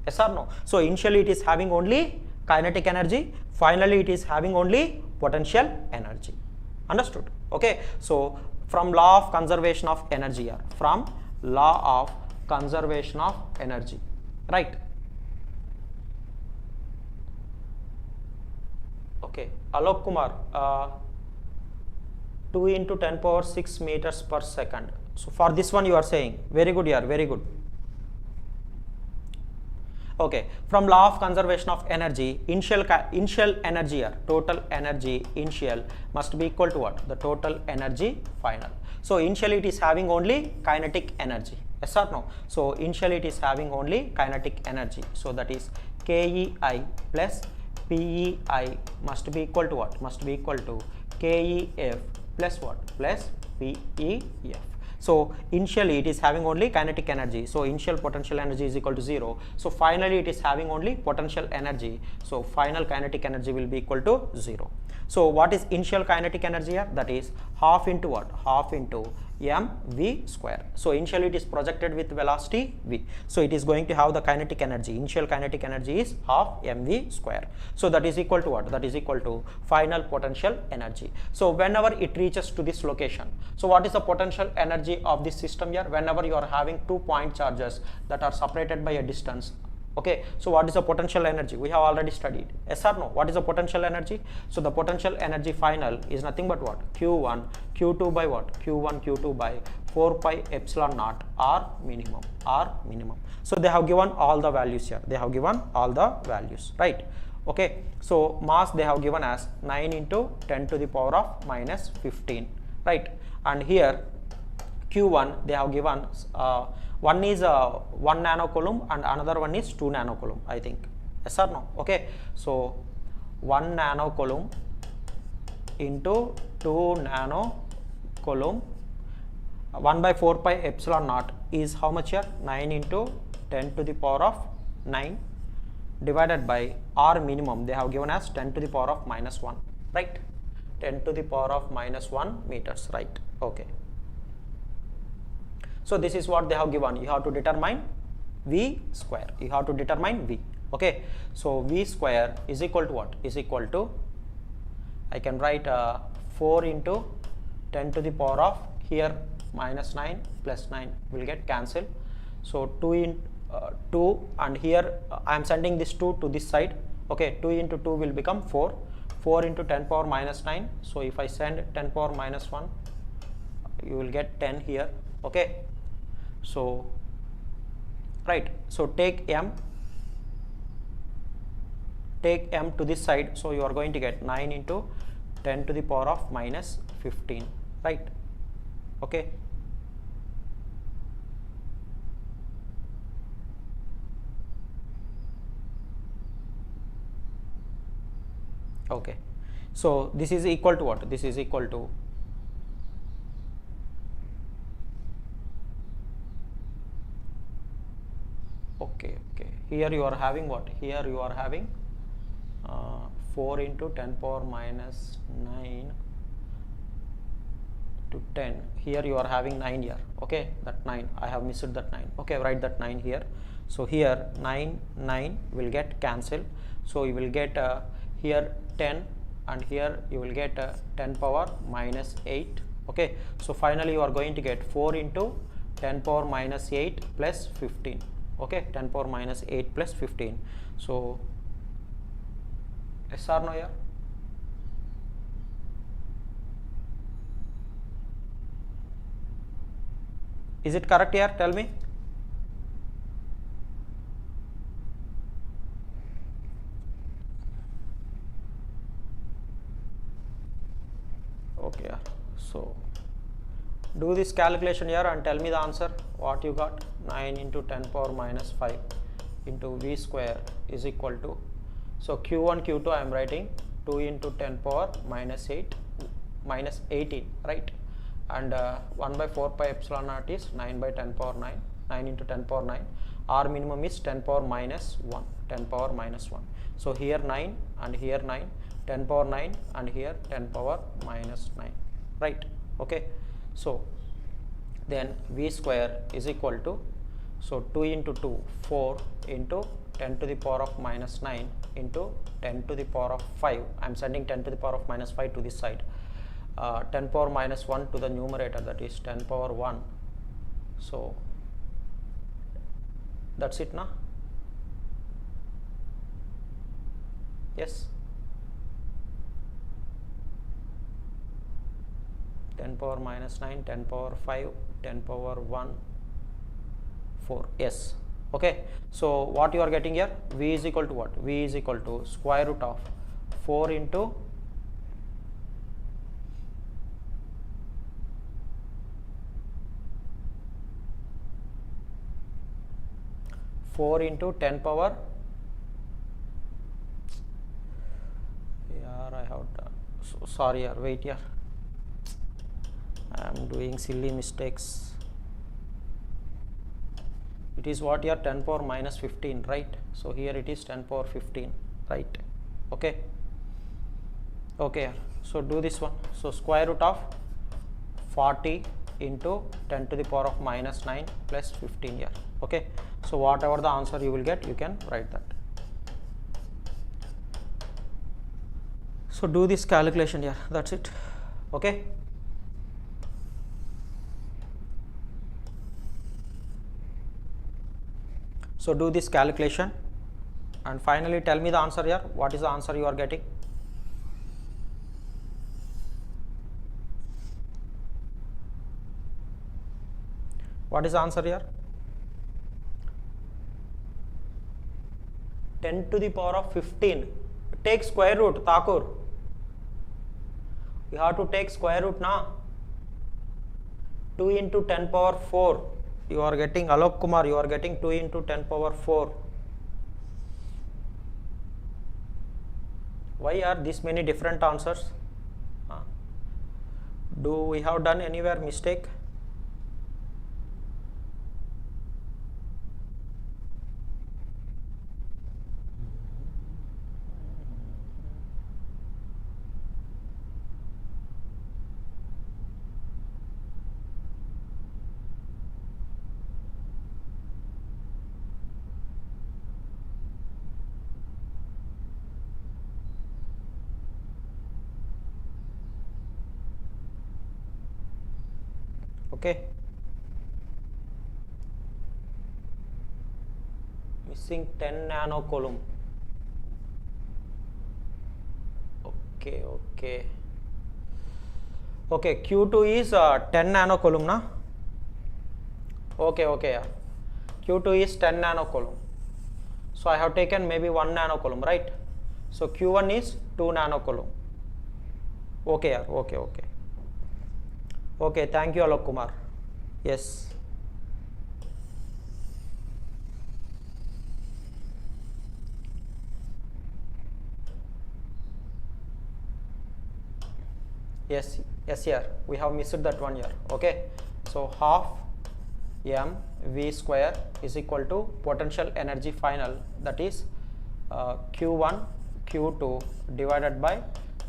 Yes or no? So initially it is having only kinetic energy, finally it is having only potential energy. Understood? Okay. So from law of conservation of energy here, from law of conservation of energy, right? Okay, Alok Kumar, 2 into 10 power 6 meters per second. So for this one you are saying, very good here, very good. Okay, from law of conservation of energy, initial energy here, total energy initial must be equal to what? The total energy final. So initially it is having only kinetic energy, yes or no? So initially it is having only kinetic energy. So that is KEI plus PEI must be equal to what? Must be equal to KEF plus what? Plus PEF. So initially it is having only kinetic energy. So initial potential energy is equal to 0. So finally it is having only potential energy. So final kinetic energy will be equal to 0. So what is initial kinetic energy here? That is half into what? Half into mv square. So initially it is projected with velocity v. So it is going to have the kinetic energy. Initial kinetic energy is half mv square. So that is equal to what? That is equal to final potential energy. So whenever it reaches to this location, so what is the potential energy of this system here? Whenever you are having 2 point charges that are separated by a distance. Okay, so what is the potential energy? We have already studied. Yes or no? What is the potential energy? So the potential energy final is nothing but what? Q1 Q2 by what? Q1 Q2 by 4 pi epsilon naught R minimum. R minimum. So they have given all the values here. They have given all the values, right? Okay, so mass they have given as 9 into 10 to the power of minus 15, right? And here Q1 they have given one is 1 nanocoulomb and another one is 2 nanocoulomb, I think. Yes or no? Okay, so 1 nanocoulomb into 2 nanocoulomb 1 by 4 pi epsilon naught is how much here? 9 into 10 to the power of 9 divided by R minimum they have given as 10 to the power of minus 1, right? 10 to the power of minus 1 meters, right? Okay. So this is what they have given. You have to determine V square. You have to determine V. Okay. So V square is equal to what? Is equal to, I can write 4 into 10 to the power of, here minus 9 plus 9 will get cancelled. So 2 in 2, and here I am sending this 2 to this side. Okay, 2 into 2 will become 4. 4 into 10 power minus 9. So if I send 10 power minus 1, you will get 10 here. Okay, so right, so take m to this side. So you are going to get 9 into 10 to the power of minus 15, right? Okay, okay, so this is equal to what? This is equal to okay, here you are having what? Here you are having 4 into 10 power minus 9 to 10. Here you are having 9 here. Okay, that 9, I have missed that 9. Okay, write that 9 here. So here 9 will get cancelled. So you will get here 10, and here you will get 10 power minus 8. Okay, so finally you are going to get 4 into 10 power minus 8 plus 15. Okay, 10 power minus 8 plus 15. So yes or no here? Is it correct here? Tell me. Okay, so do this calculation here and tell me the answer. What you got? 9 into 10 power minus 5 into v square is equal to, so q1 q2 I am writing 2 into 10 power minus 8 minus 18, right? And 1 by 4 pi epsilon naught is 9 by 10 power 9, 9 into 10 power 9. R minimum is 10 power minus 1, 10 power minus 1. So here 9 and here 9, 10 power 9 and here 10 power minus 9, right? Okay, so then v square is equal to, so 2 into 2, 4 into 10 to the power of minus 9 into 10 to the power of 5. I am sending 10 to the power of minus 5 to this side. 10 power minus 1 to the numerator, that is 10 power 1. So that's it now. Yes, 10 power minus 9, 10 power 5, 10 power 1, 4. Yes, okay. So what you are getting here? V is equal to what? V is equal to square root of 4 into 4 into 10 power, here I have done, so sorry here, wait here, I am doing silly mistakes. It is what here? 10 power minus 15, right? So here it is 10 power 15, right? Okay, okay, so do this one. So square root of 40 into 10 to the power of minus 9 plus 15 here. Okay, so whatever the answer you will get, you can write that. So do this calculation here, that's it. Okay, so do this calculation and finally tell me the answer here. What is the answer you are getting? What is the answer here? 10 to the power of 15. Take square root, Thakur. You have to take square root now. 2 into 10 power 4. You are getting, Alok Kumar, you are getting 2 into 10 power 4. Why are these many different answers? Do we have done anywhere mistake? Okay, missing 10 nanocoulomb. Okay, Q2 is 10 nanocoulomb na. Okay, yeah, Q2 is 10 nanocoulomb, so I have taken maybe 1 nanocoulomb, right? So Q1 is 2 nanocoulomb. Okay, yeah, okay, thank you Alok Kumar. Yes, here we have missed that one here. Okay, so half m v square is equal to potential energy final, that is Q1 Q2 divided by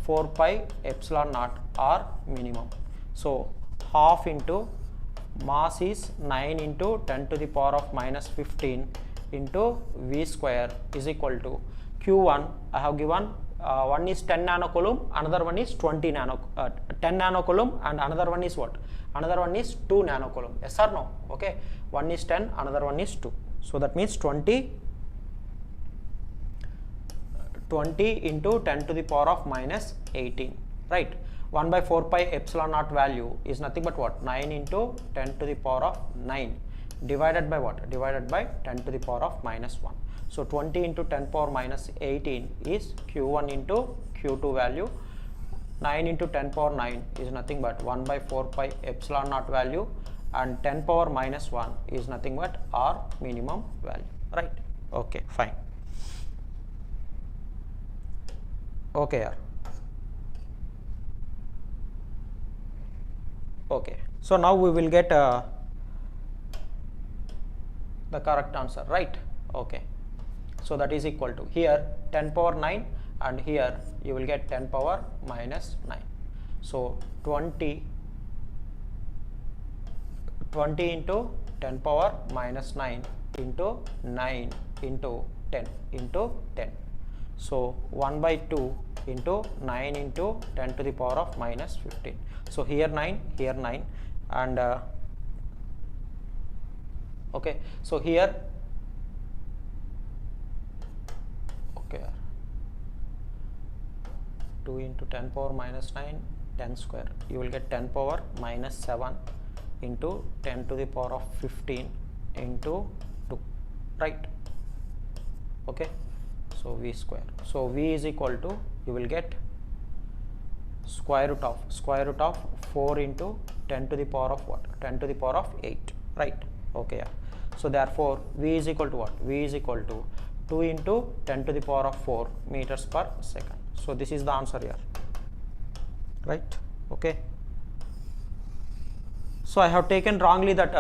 4 pi epsilon naught R minimum. So half into mass is 9 into 10 to the power of minus 15 into v square is equal to Q1 I have given one is 10 nanocoulomb, another one is 10 nanocoulomb, and another one is what? Another one is 2 nanocoulomb. Yes or no? Okay, one is 10, another one is 2. So that means 20 into 10 to the power of minus 18, right? 1 by 4 pi epsilon naught value is nothing but what? 9 into 10 to the power of 9 divided by what? Divided by 10 to the power of minus 1. So 20 into 10 power minus 18 is Q1 into Q2 value. 9 into 10 power 9 is nothing but 1 by 4 pi epsilon naught value, and 10 power minus 1 is nothing but R minimum value, right? Okay, fine. Okay, yeah. Okay, so now we will get the correct answer, right? Okay, so that is equal to here 10 power 9 and here you will get 10 power minus 9. So 20 into 10 power minus 9 into 9 into 10 into 10. So 1 by 2 into 9 into 10 to the power of minus 15. So here 9, and okay, so here, okay, 2 into 10 power minus 9, 10 square, you will get 10 power minus 7 into 10 to the power of 15 into 2, right? Okay, so v square, so v is equal to, you will get square root of 4 into 10 to the power of what? 10 to the power of 8, right? Okay, yeah. So therefore v is equal to what? V is equal to 2 into 10 to the power of 4 meters per second. So this is the answer here, right? Okay, so I have taken wrongly that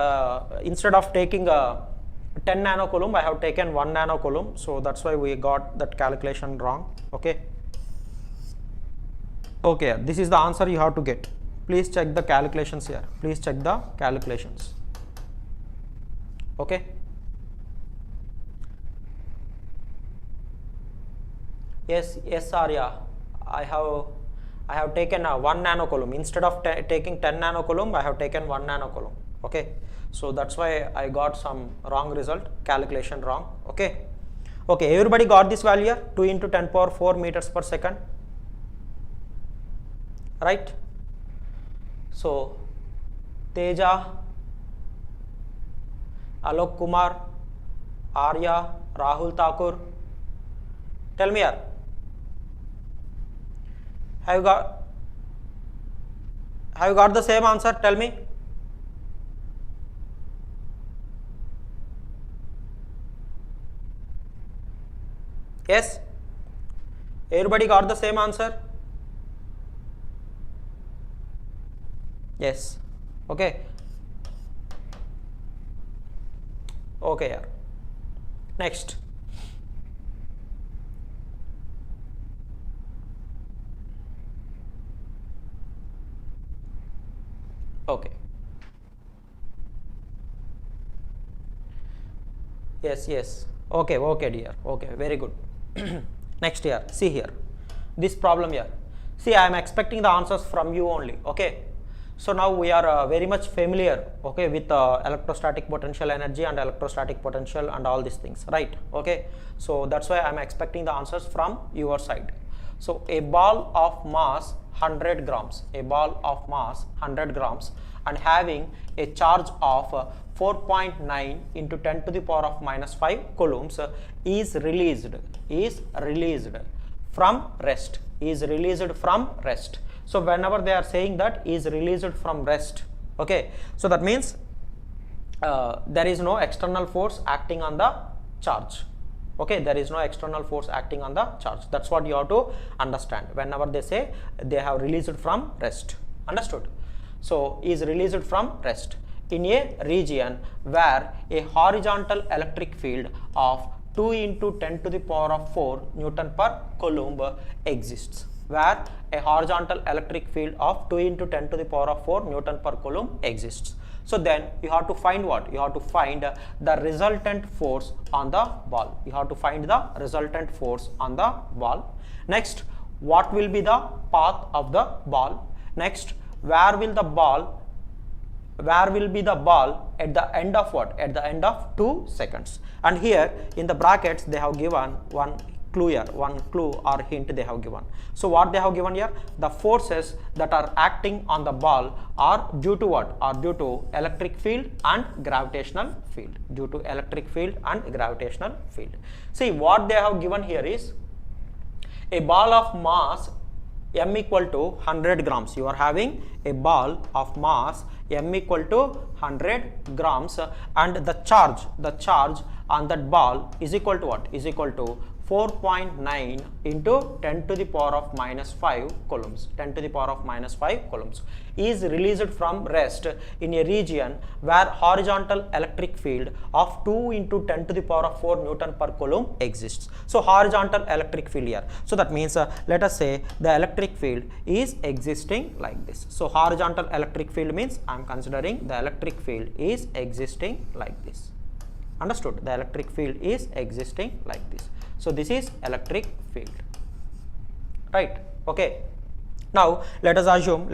instead of taking 10 nanocoulomb, I have taken 1 nanocoulomb, so that's why we got that calculation wrong. Okay, okay, this is the answer you have to get. Please check the calculations here, please check the calculations. Okay, yes, Arya, I have taken 1 nanocoulomb instead of taking 10 nanocoulomb. I have taken 1 nanocoulomb. Okay, so that's why I got some wrong result, calculation wrong. Okay, everybody got this value here, 2 into 10 power 4 meters per second, right? So Teja, Alok Kumar, Arya, Rahul Thakur, tell me here, have you got the same answer? Tell me. Yes, everybody got the same answer? Yes. Okay, okay, yeah. Next, okay, yes, okay, dear, okay, very good. Next here, see here, this problem here, see, I am expecting the answers from you only. Okay, So now we are very much familiar, okay, with electrostatic potential energy and electrostatic potential and all these things, right? Okay, so that's why I'm expecting the answers from your side. So a ball of mass 100 grams, a ball of mass 100 grams and having a charge of 4.9 into 10 to the power of minus 5 coulombs is released from rest, is released from rest. So whenever they are saying that is released from rest, okay, so that means there is no external force acting on the charge. Okay, there is no external force acting on the charge. That's what you have to understand whenever they say they have released from rest. Understood? So is released from rest in a region where a horizontal electric field of 2 into 10 to the power of 4 Newton per Coulomb exists, where a horizontal electric field of 2 into 10 to the power of 4 Newton per Coulomb exists. So then you have to find what? You have to find the resultant force on the ball. You have to find the resultant force on the ball. Next, what will be the path of the ball? Next, where will be the ball at the end of what? At the end of 2 seconds. And here in the brackets they have given one clue here, one clue or hint they have given. So what they have given here? The forces that are acting on the ball are due to what? Are due to electric field and gravitational field. Due to electric field and gravitational field. See, what they have given here is a ball of mass m equal to 100 grams. You are having a ball of mass m equal to 100 grams and the charge on that ball is equal to what? Is equal to 4.9 into 10 to the power of minus 5 coulombs. 10 to the power of minus 5 coulombs is released from rest in a region where horizontal electric field of 2 into 10 to the power of 4 Newton per Coulomb exists. So horizontal electric field here. So that means let us say the electric field is existing like this. So horizontal electric field means I am considering the electric field is existing like this. Understood? The electric field is existing like this. So this is electric field, right? Okay. Now let us assume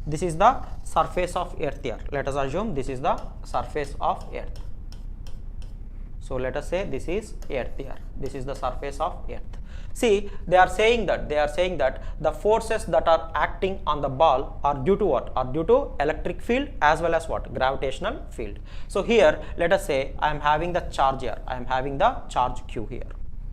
this is the surface of earth here. Let us assume this is the surface of earth. So let us say this is earth here. This is the surface of earth. See, they are saying that the forces that are acting on the ball are due to what? Are due to electric field as well as what? Gravitational field. So here let us say I am having the charge here. I am having the charge Q here.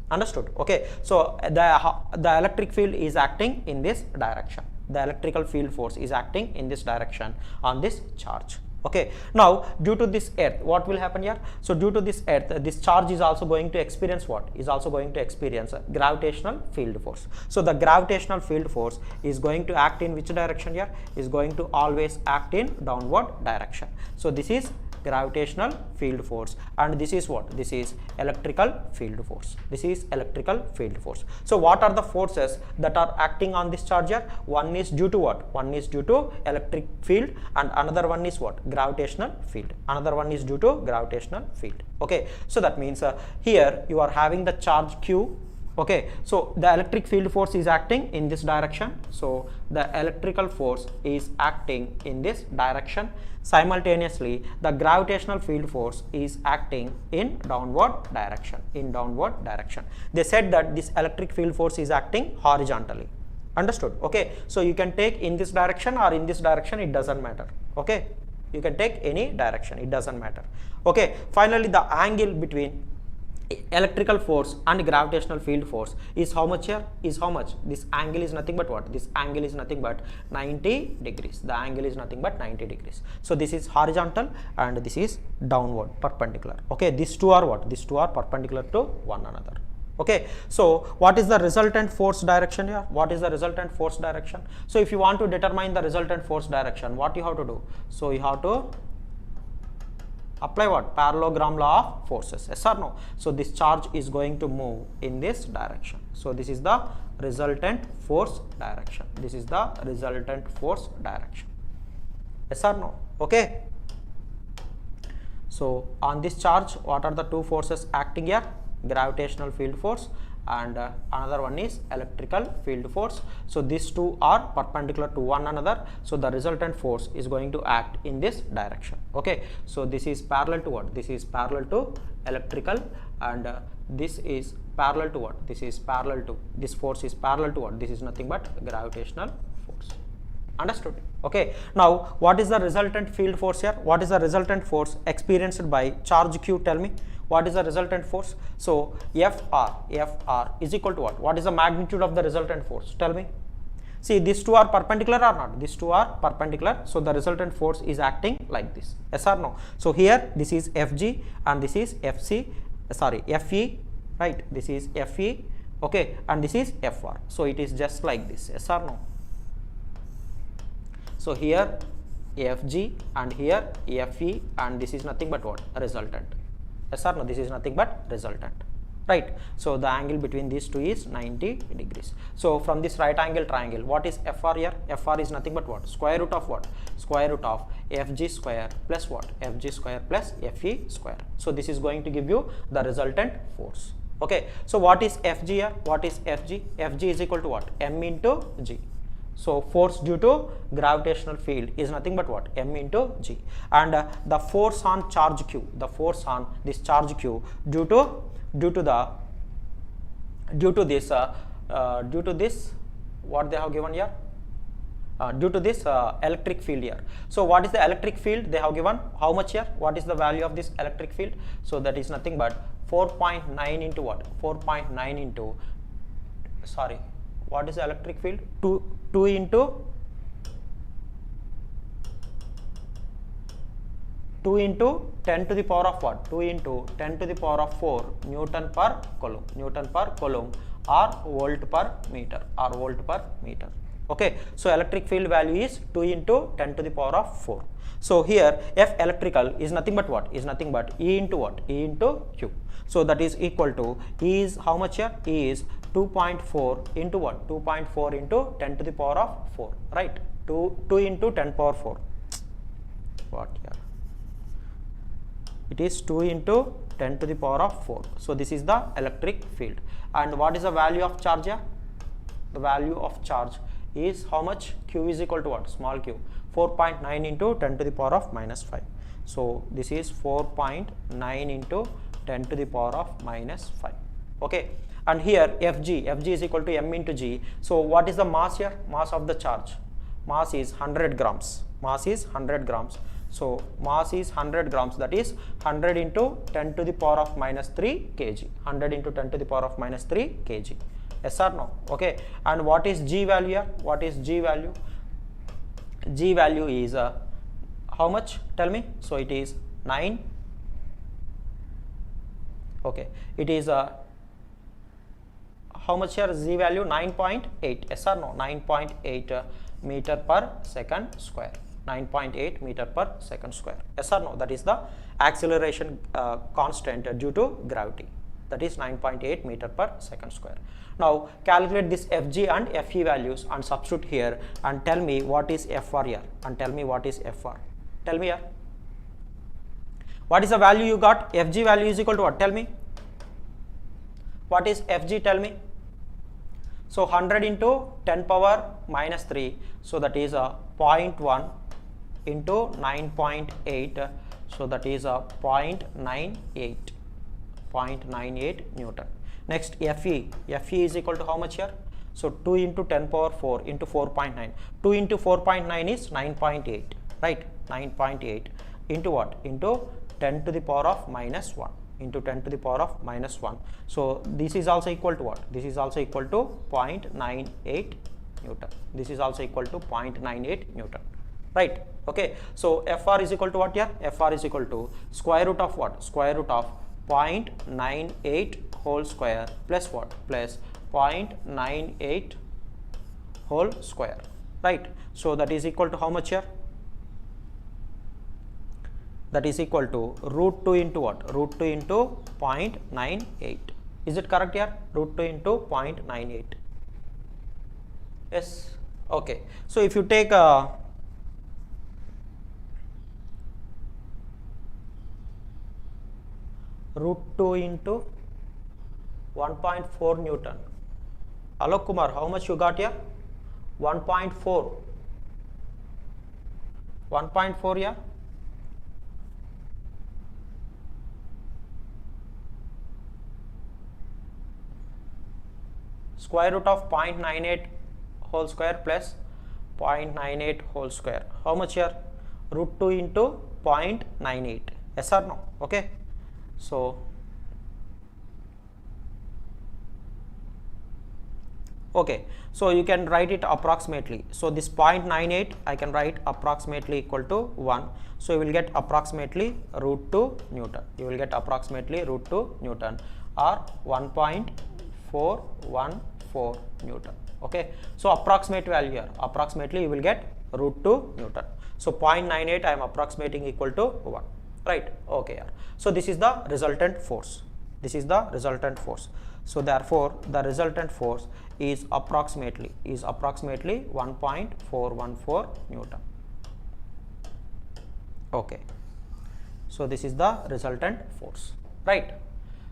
Understood? Okay. So the electric field is acting in this direction. The electrical field force is acting in this direction on this charge. Okay. Now due to this earth, what will happen here? So due to this earth, this charge is also going to experience what? Is also going to experience a gravitational field force. So the gravitational field force is going to act in which direction here? Is going to always act in downward direction. So this is gravitational field force and this is what? This is electrical field force. This is electrical field force. So what are the forces that are acting on this charge here? One is due to what? One is due to electric field and another one is what? Gravitational field. Another one is due to gravitational field. Okay. So that means here you are having the charge Q. Okay, so the electric field force is acting in this direction. So the electrical force is acting in this direction. Simultaneously, the gravitational field force is acting in downward direction. They said that this electric field force is acting horizontally. Understood? Okay, so you can take in this direction or in this direction, it doesn't matter. Okay, you can take any direction, it doesn't matter. Okay, finally the angle between electrical force and gravitational field force is how much here? Is how much? This angle is nothing but what? This angle is nothing but 90 degrees. The angle is nothing but 90 degrees. So this is horizontal and this is downward perpendicular. Okay, these two are what? These two are perpendicular to one another. Okay, so what is the resultant force direction here? What is the resultant force direction? So if you want to determine the resultant force direction, what you have to do? So you have to apply what? Parallelogram law of forces. Yes or no? So this charge is going to move in this direction. So this is the resultant force direction. This is the resultant force direction. Yes or no? Okay. So on this charge, what are the two forces acting here? Gravitational field force and another one is electrical field force. So these two are perpendicular to one another, so the resultant force is going to act in this direction. Okay, so this is parallel to what? This is parallel to electrical, and this is parallel to what? This is parallel to, this force is parallel to what? This is nothing but gravitational force. Understood? Okay, now what is the resultant field force here? What is the resultant force experienced by charge q? Tell me, what is the resultant force? So Fr is equal to what? What is the magnitude of the resultant force? Tell me. See, these two are perpendicular or not? These two are perpendicular, so the resultant force is acting like this. Yes or no? So here this is Fg and this is Fe, right? This is Fe, okay, and this is Fr. So it is just like this. Yes or no? So here Fg and here Fe, and this is nothing but what? A resultant. Yes or no? This is nothing but resultant, right? So the angle between these two is 90 degrees. So from this right angle triangle, what is Fr here? Fr is nothing but what? Square root of what? Square root of Fg square plus what? Fg square plus Fe square. So this is going to give you the resultant force. Okay, so what is Fg here? What is Fg? Fg is equal to what? M into G. So force due to gravitational field is nothing but what? M into G. And the force on charge q, the force on this charge q due to this what they have given here, due to this electric field here. So what is the electric field they have given? How much here? What is the value of this electric field? So that is nothing but 4.9 into what? 4.9 into, sorry, what is the electric field? 2 into 10 to the power of what? 2 into 10 to the power of 4 Newton per Coulomb, or volt per meter, Okay, so electric field value is 2 into 10 to the power of 4. So here F electrical is nothing but what? Is nothing but E into what? E into Q. So that is equal to, E is how much here? E is 2.4 into what? 2.4 into 10 to the power of 4, right? 2 into 10 power 4. What here? It is 2 into 10 to the power of 4. So this is the electric field. And what is the value of charge here? The value of charge is how much? Q is equal to what? Small q. 4.9 into 10 to the power of minus 5. So this is 4.9 into 10 to the power of minus 5. Okay. And here Fg is equal to M into G. So what is the mass here? Mass of the charge. Mass is 100 grams. Mass is 100 grams. So mass is 100 grams, that is 100 into 10 to the power of minus 3 kg. 100 into 10 to the power of minus 3 kg. Yes or no? Okay. And what is G value here? What is G value? G value is how much? Tell me. So it is 9. Okay. It is how much here? Z value 9.8. Yes or no? 9.8 meter per second square. 9.8 meter per second square. Yes or no? That is the acceleration constant due to gravity. That is 9.8 meter per second square. Now calculate this Fg and Fe values and substitute here and tell me what is Fr here, and tell me what is Fr. Tell me here. What is the value you got? Fg value is equal to what? Tell me. What is Fg? Tell me. So 100 into 10 power minus 3. So that is 0.1 into 9.8. So that is 0.98 Newton. Next Fe is equal to how much here? So 2 into 10 power 4 into 4.9. 2 into 4.9 is 9.8, right? 9.8 into what? Into 10 to the power of minus 1. Into 10 to the power of minus 1. So this is also equal to what? This is also equal to 0.98 Newton. This is also equal to 0.98 Newton, right? Okay. So Fr is equal to what here? Fr is equal to square root of what? Square root of 0.98 whole square plus what? Plus 0.98 whole square, right? So that is equal to how much here? That is equal to root 2 into what? Root 2 into 0.98. Is it correct here? Root 2 into 0.98. Yes. Okay. So if you take root 2 into 1.4 Newton. Alok Kumar, how much you got here? 1.4. 1.4, yeah? Square root of 0.98 whole square plus 0.98 whole square. How much here? Root 2 into 0.98. Yes or no? Okay. So, okay. So, you can write it approximately. So, this 0.98 I can write approximately equal to 1. So, you will get approximately root 2 Newton. You will get approximately root 2 Newton or 1.414 Newton. Okay. So, approximate value here. Approximately you will get root 2 Newton. So, 0.98 I am approximating equal to 1. Right. Okay. So, this is the resultant force. This is the resultant force. So, therefore, the resultant force is approximately 1.414 Newton. Okay. So, this is the resultant force. Right.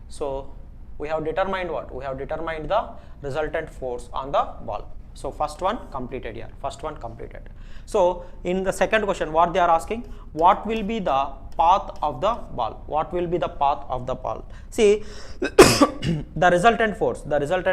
So, we have determined what? We have determined the resultant force on the ball. So, first one completed here. First one completed. So, in the second question, what they are asking? What will be the path of the ball? What will be the path of the ball? See, the resultant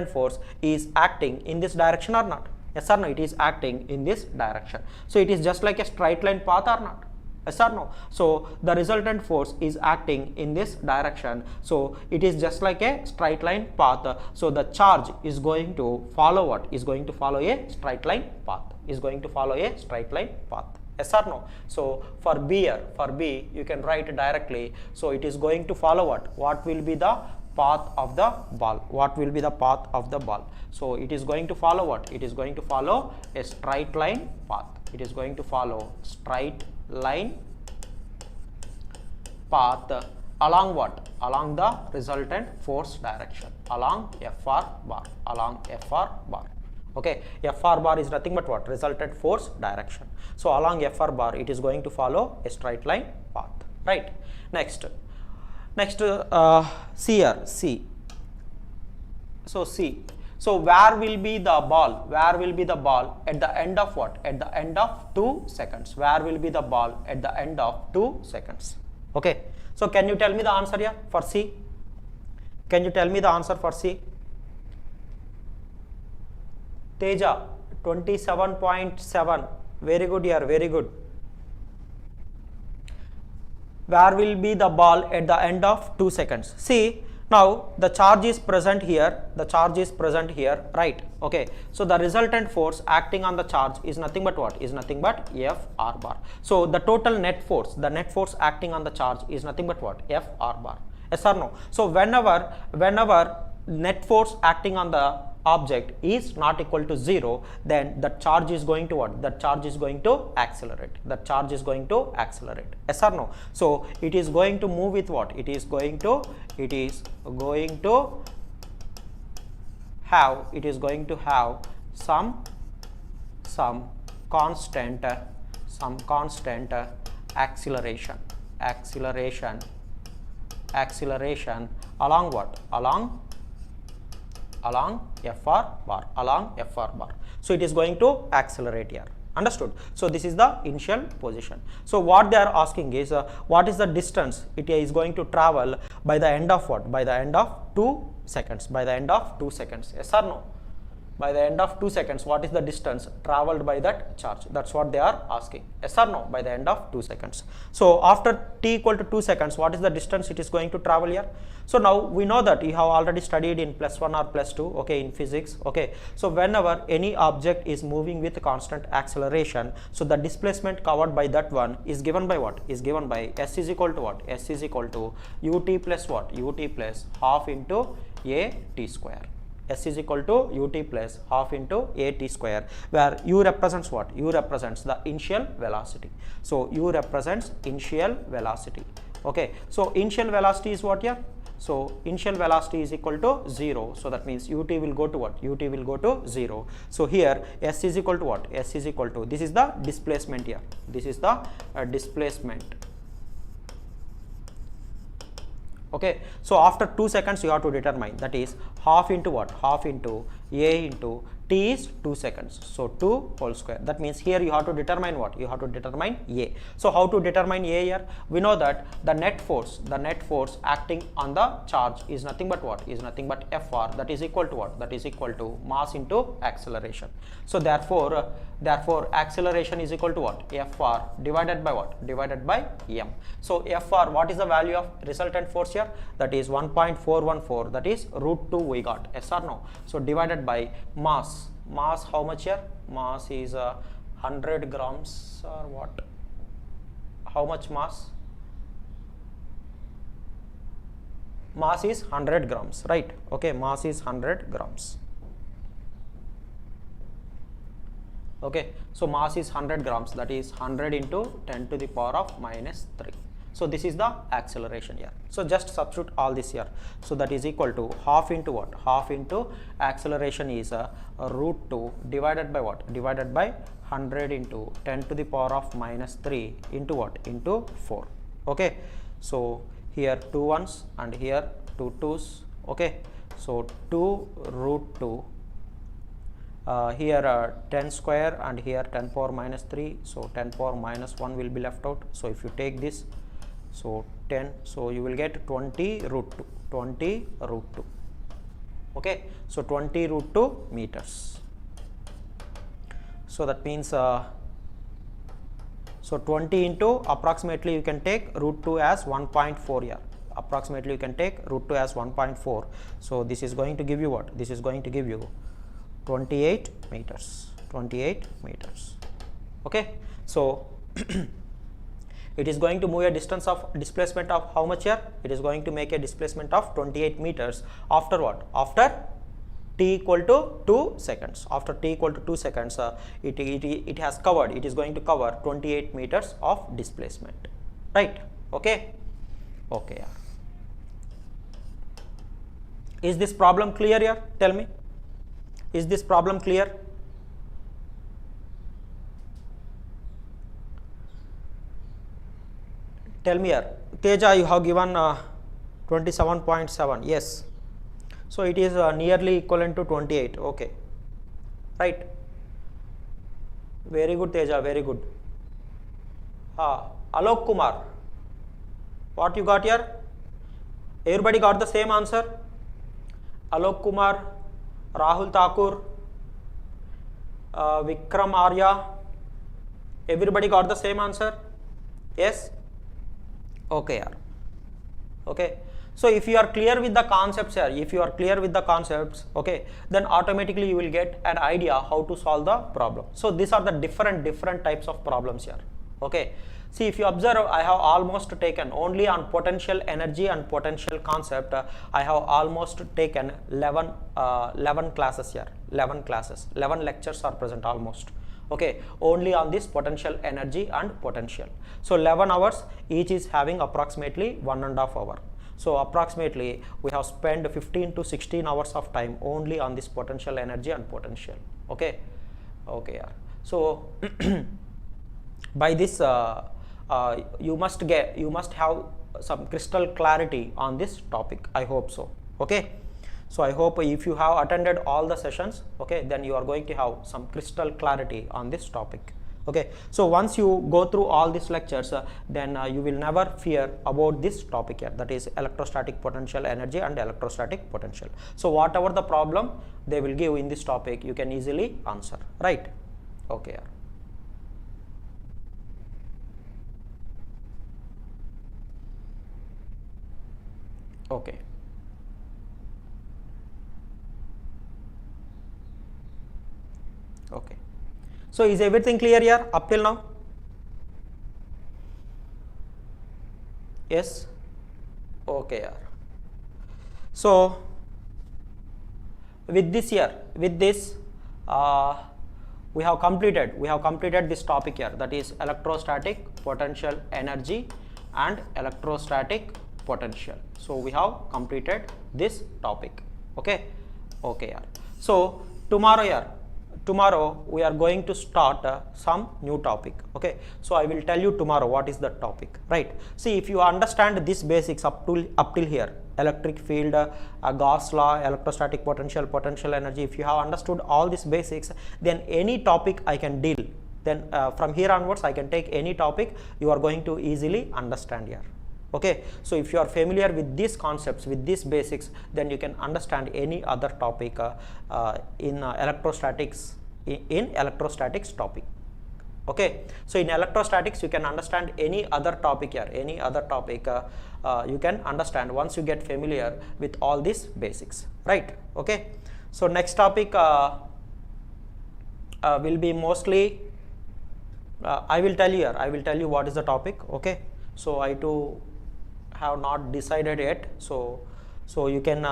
force is acting in this direction or not? Yes or no? It is acting in this direction. So, it is just like a straight line path or not? Yes or no? So, the resultant force is acting in this direction. So, it is just like a straight line path. So, the charge is going to follow what? Is going to follow a straight line path. Is going to follow a straight line path. Yes or no? So, for B here, for B, you can write directly. So, it is going to follow what? What will be the path of the ball? What will be the path of the ball? So, it is going to follow what? It is going to follow a straight line path. It is going to follow straight line path along what? Along the resultant force direction, along FR bar, along FR bar. Okay, FR bar is nothing but what? Resultant force direction. So, along FR bar, it is going to follow a straight line path. Right. Next, C here, C. So, C. So, where will be the ball? Where will be the ball at the end of what? At the end of 2 seconds. Where will be the ball at the end of 2 seconds? Okay. So, can you tell me the answer here for C? Can you tell me the answer for C? Teja, 27.7. Very good here, very good. Where will be the ball at the end of 2 seconds? See, now the charge is present here, right? Okay. So, the resultant force acting on the charge is nothing but what? Is nothing but FR bar. So, the total net force, the net force acting on the charge is nothing but what? FR bar. Yes or no? So, whenever net force acting on the object is not equal to 0, then the charge is going to what? The charge is going to accelerate. The charge is going to accelerate. Yes or no? So, it is going to move with what? It is going to have some constant acceleration along what? Along FR bar, So, it is going to accelerate here. Understood? So, this is the initial position. So, what they are asking is what is the distance it is going to travel by the end of what? By the end of 2 seconds. By the end of 2 seconds. Yes or no? By the end of 2 seconds, what is the distance traveled by that charge? That's what they are asking. Yes or no? By the end of 2 seconds. So, after t equal to 2 seconds, what is the distance it is going to travel here? So, now we know that you have already studied in +1 or +2, okay, in physics, okay. So, whenever any object is moving with constant acceleration, so the displacement covered by that one is given by what? Is given by S is equal to what? S is equal to ut plus what? Ut plus half into a t square. S is equal to ut plus half into a t square, where u represents what? U represents the initial velocity. So, u represents initial velocity. Okay. So, initial velocity is what here? So, initial velocity is equal to 0. So, that means ut will go to what? Ut will go to 0. So, here S is equal to what? S is equal to, this is the displacement here. This is the displacement Okay, so after 2 seconds you have to determine, that is half into what, half into a into t is 2 seconds, so 2 whole square. That means here you have to determine what, you have to determine a. So how to determine a here? We know that the net force acting on the charge is nothing but what, is nothing but Fr, that is equal to what, that is equal to mass into acceleration. So therefore acceleration is equal to what, Fr divided by what, divided by m. So Fr, what is the value of resultant force here? That is 1.414, that is √2 we got, yes or no? So divided by mass how much here? Mass is 100 grams or what? How much mass? Mass is 100 grams, right? Okay, mass is 100 grams. Okay, so mass is 100 grams, that is 100 into 10 to the power of minus 3. So this is the acceleration here. So just substitute all this here. So that is equal to half into what? Half into acceleration is √2 divided by what? Divided by 100 into 10 to the power of minus 3 into what? Into 4. Okay. So here 2 ones and here 2 2s. Okay. So 2 √2. Here 10 square and here 10 power minus 3. So 10 power minus 1 will be left out. So if you take this, so 10, so you will get 20 √2, 20 √2. Okay, so 20 √2 meters. So that means so 20 into approximately you can take √2 as 1.4 here. Approximately you can take √2 as 1.4. So this is going to give you what? This is going to give you 28 meters. 28 meters. Okay, so it is going to move a distance of displacement of how much here? It is going to make a displacement of 28 meters after what? After t equal to 2 seconds. After t equal to 2 seconds, it has covered, it is going to cover 28 meters of displacement. Right? Okay? Okay. Is this problem clear here? Tell me. Is this problem clear? Tell me here. Teja, you have given 27.7. Yes. So it is nearly equivalent to 28. Okay. Right. Very good, Teja. Very good. Alok Kumar. What you got here? Everybody got the same answer? Alok Kumar, Rahul Thakur, Vikram Arya. Everybody got the same answer? Yes? Okay. Okay. So if you are clear with the concepts here, okay, then automatically you will get an idea how to solve the problem. So these are the different types of problems here. Okay. See, if you observe, I have almost taken only on potential energy and potential concept. I have almost taken 11 classes here. 11 lectures are present almost. Okay, only on this potential energy and potential. So 11 hours each is having approximately 1.5 hours. So approximately we have spent 15 to 16 hours of time only on this potential energy and potential. Okay. Okay. So by this you must have some crystal clarity on this topic. I hope so. Okay. So I hope if you have attended all the sessions, okay, then you are going to have some crystal clarity on this topic. Okay. So once you go through all these lectures, then you will never fear about this topic here, that is electrostatic potential energy and electrostatic potential. So whatever the problem they will give in this topic, you can easily answer, right? Okay. Okay. Okay. So is everything clear here up till now? Yes. Okay. So with this we have completed this topic here, that is electrostatic potential energy and electrostatic potential. So we have completed this topic. Okay. Okay. So tomorrow tomorrow we are going to start some new topic. Okay, so I will tell you tomorrow what is the topic, right? See, if you understand this basics up till here, electric field, Gauss law, electrostatic potential, potential energy, if you have understood all these basics, then any topic I can deal. Then from here onwards I can take any topic, you are going to easily understand here. Okay, so if you are familiar with these concepts, with these basics, then you can understand any other topic in electrostatics topic. Okay, so in electrostatics you can understand any other topic here, any other topic you can understand once you get familiar with all these basics, right? Okay, so next topic will be mostly I will tell you what is the topic. Okay, so I too have not decided yet, so you can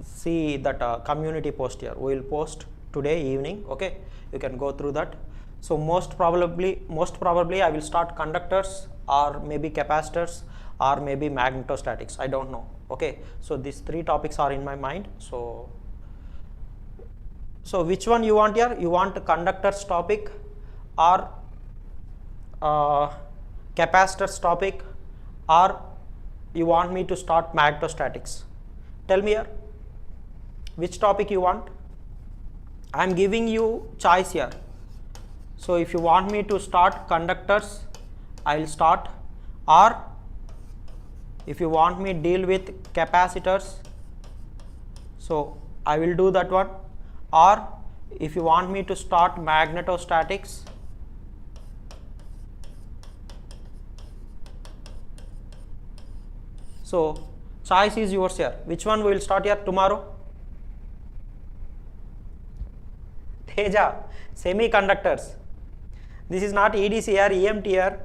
see that community post here, we will post today evening. Okay, you can go through that. So most probably I will start conductors or maybe capacitors or maybe magnetostatics, I don't know. Okay, so these three topics are in my mind. So which one you want here? You want conductors topic or capacitors topic, or you want me to start magnetostatics? Tell me here, which topic you want? I am giving you choice here. So if you want me to start conductors, I will start, or if you want me deal with capacitors, so I will do that one, or if you want me to start magnetostatics, so choice is yours here. Which one we will start here tomorrow? Teja, semiconductors. This is not EDC here, EMT here.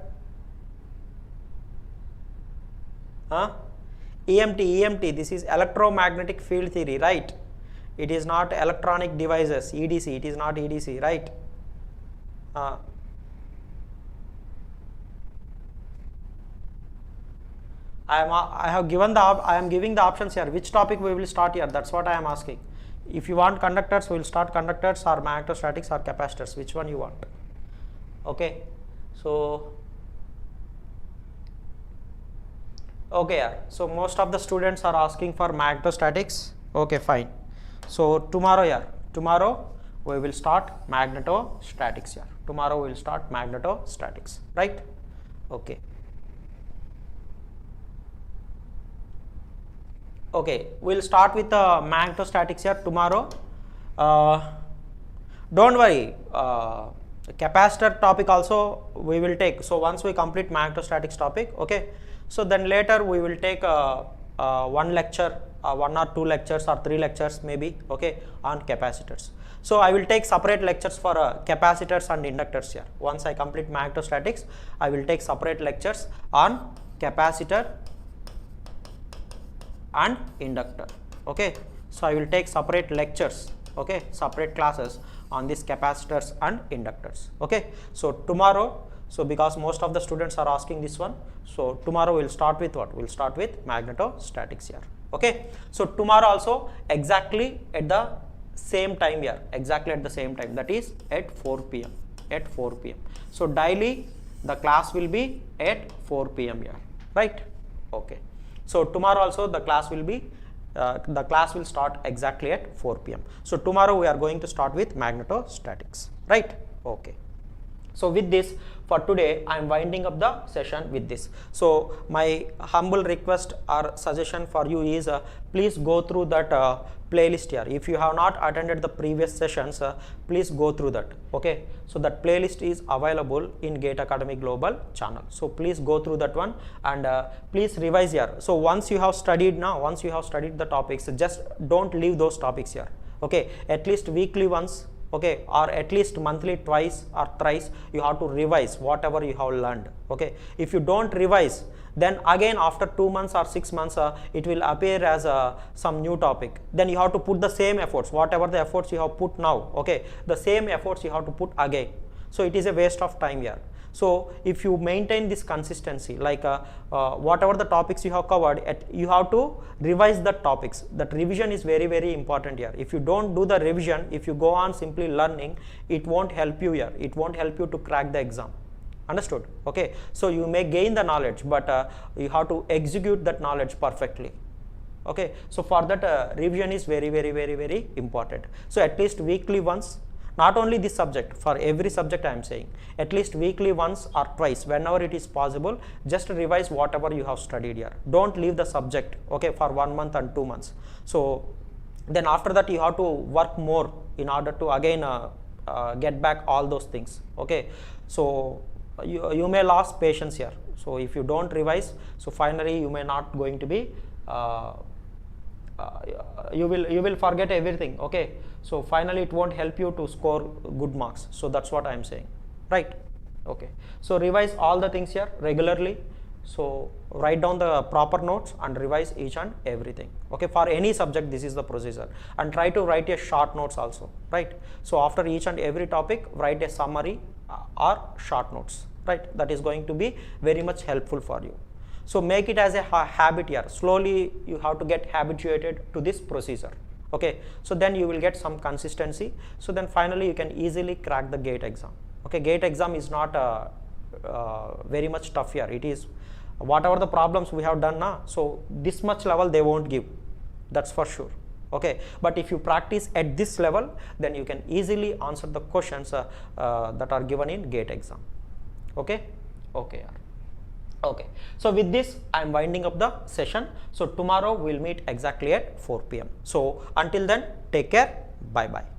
Huh? EMT, this is electromagnetic field theory, right? It is not electronic devices, EDC, it is not EDC, right? I am giving the options here. Which topic we will start here? That's what I am asking. If you want conductors, we will start conductors or magnetostatics or capacitors. Which one you want? Okay, so so most of the students are asking for magnetostatics. Okay, fine. So tomorrow we will start magnetostatics here. Tomorrow we will start magnetostatics, right? Okay. Okay, we'll start with magnetostatics here tomorrow. Don't worry, capacitor topic also we will take. So once we complete magnetostatics topic, okay, so then later we will take one lecture, 1 or 2 lectures or 3 lectures maybe, okay, on capacitors. So I will take separate lectures for capacitors and inductors here. Once I complete magnetostatics, I will take separate lectures on capacitor and inductor. Okay, so I will take separate lectures, okay, separate classes on these capacitors and inductors. Okay, so tomorrow, so because most of the students are asking this one, so tomorrow we'll start with what? We'll start with magnetostatics here. Okay, so tomorrow also exactly at the same time here, exactly at the same time, that is at 4 p.m. at 4 p.m. So daily the class will be at 4 p.m. here, right? Okay, so tomorrow also the class will be start exactly at 4 p.m. So tomorrow we are going to start with magnetostatics, right? Okay, so with this, for today I am winding up the session with this. So my humble request or suggestion for you is please go through that playlist here. If you have not attended the previous sessions, please go through that. Okay, so that playlist is available in Gate Academy Global channel. So please go through that one and please revise here. So once you have studied the topics, just don't leave those topics here. Okay, at least weekly once, okay, or at least monthly twice or thrice you have to revise whatever you have learned. Okay, if you don't revise, then again after 2 months or 6 months it will appear as some new topic. Then you have to put the same efforts, whatever the efforts you have put now, okay, the same efforts you have to put again. So it is a waste of time here. So if you maintain this consistency, like whatever the topics you have covered, you have to revise the topics. That revision is very, very important here. If you don't do the revision, if you go on simply learning, it won't help you here. It won't help you to crack the exam. Understood? Okay. So you may gain the knowledge, but you have to execute that knowledge perfectly. Okay. So for that, revision is very, very, very, very important. So at least weekly once. Not only this subject, for every subject I am saying, at least weekly once or twice, whenever it is possible, just revise whatever you have studied here. Don't leave the subject, okay, for 1 month and 2 months. So then after that you have to work more in order to again get back all those things, okay. So you may lose patience here. So if you don't revise, so finally you may not going to be you will forget everything, okay. So finally it won't help you to score good marks. So that's what I am saying, right? Okay. So revise all the things here regularly. So write down the proper notes and revise each and everything, okay. For any subject, this is the procedure, and try to write a short notes also, right? So after each and every topic, write a summary or short notes, right? That is going to be very much helpful for you. So make it as a habit here. Slowly you have to get habituated to this procedure, okay. So then you will get some consistency. So then finally you can easily crack the GATE exam, okay. GATE exam is not very much tough here. It is whatever the problems we have done now, so this much level they won't give, that's for sure, okay. But if you practice at this level, then you can easily answer the questions that are given in GATE exam, okay. Okay. Okay, so with this I am winding up the session. So tomorrow we will meet exactly at 4 p.m. So until then, take care. Bye bye.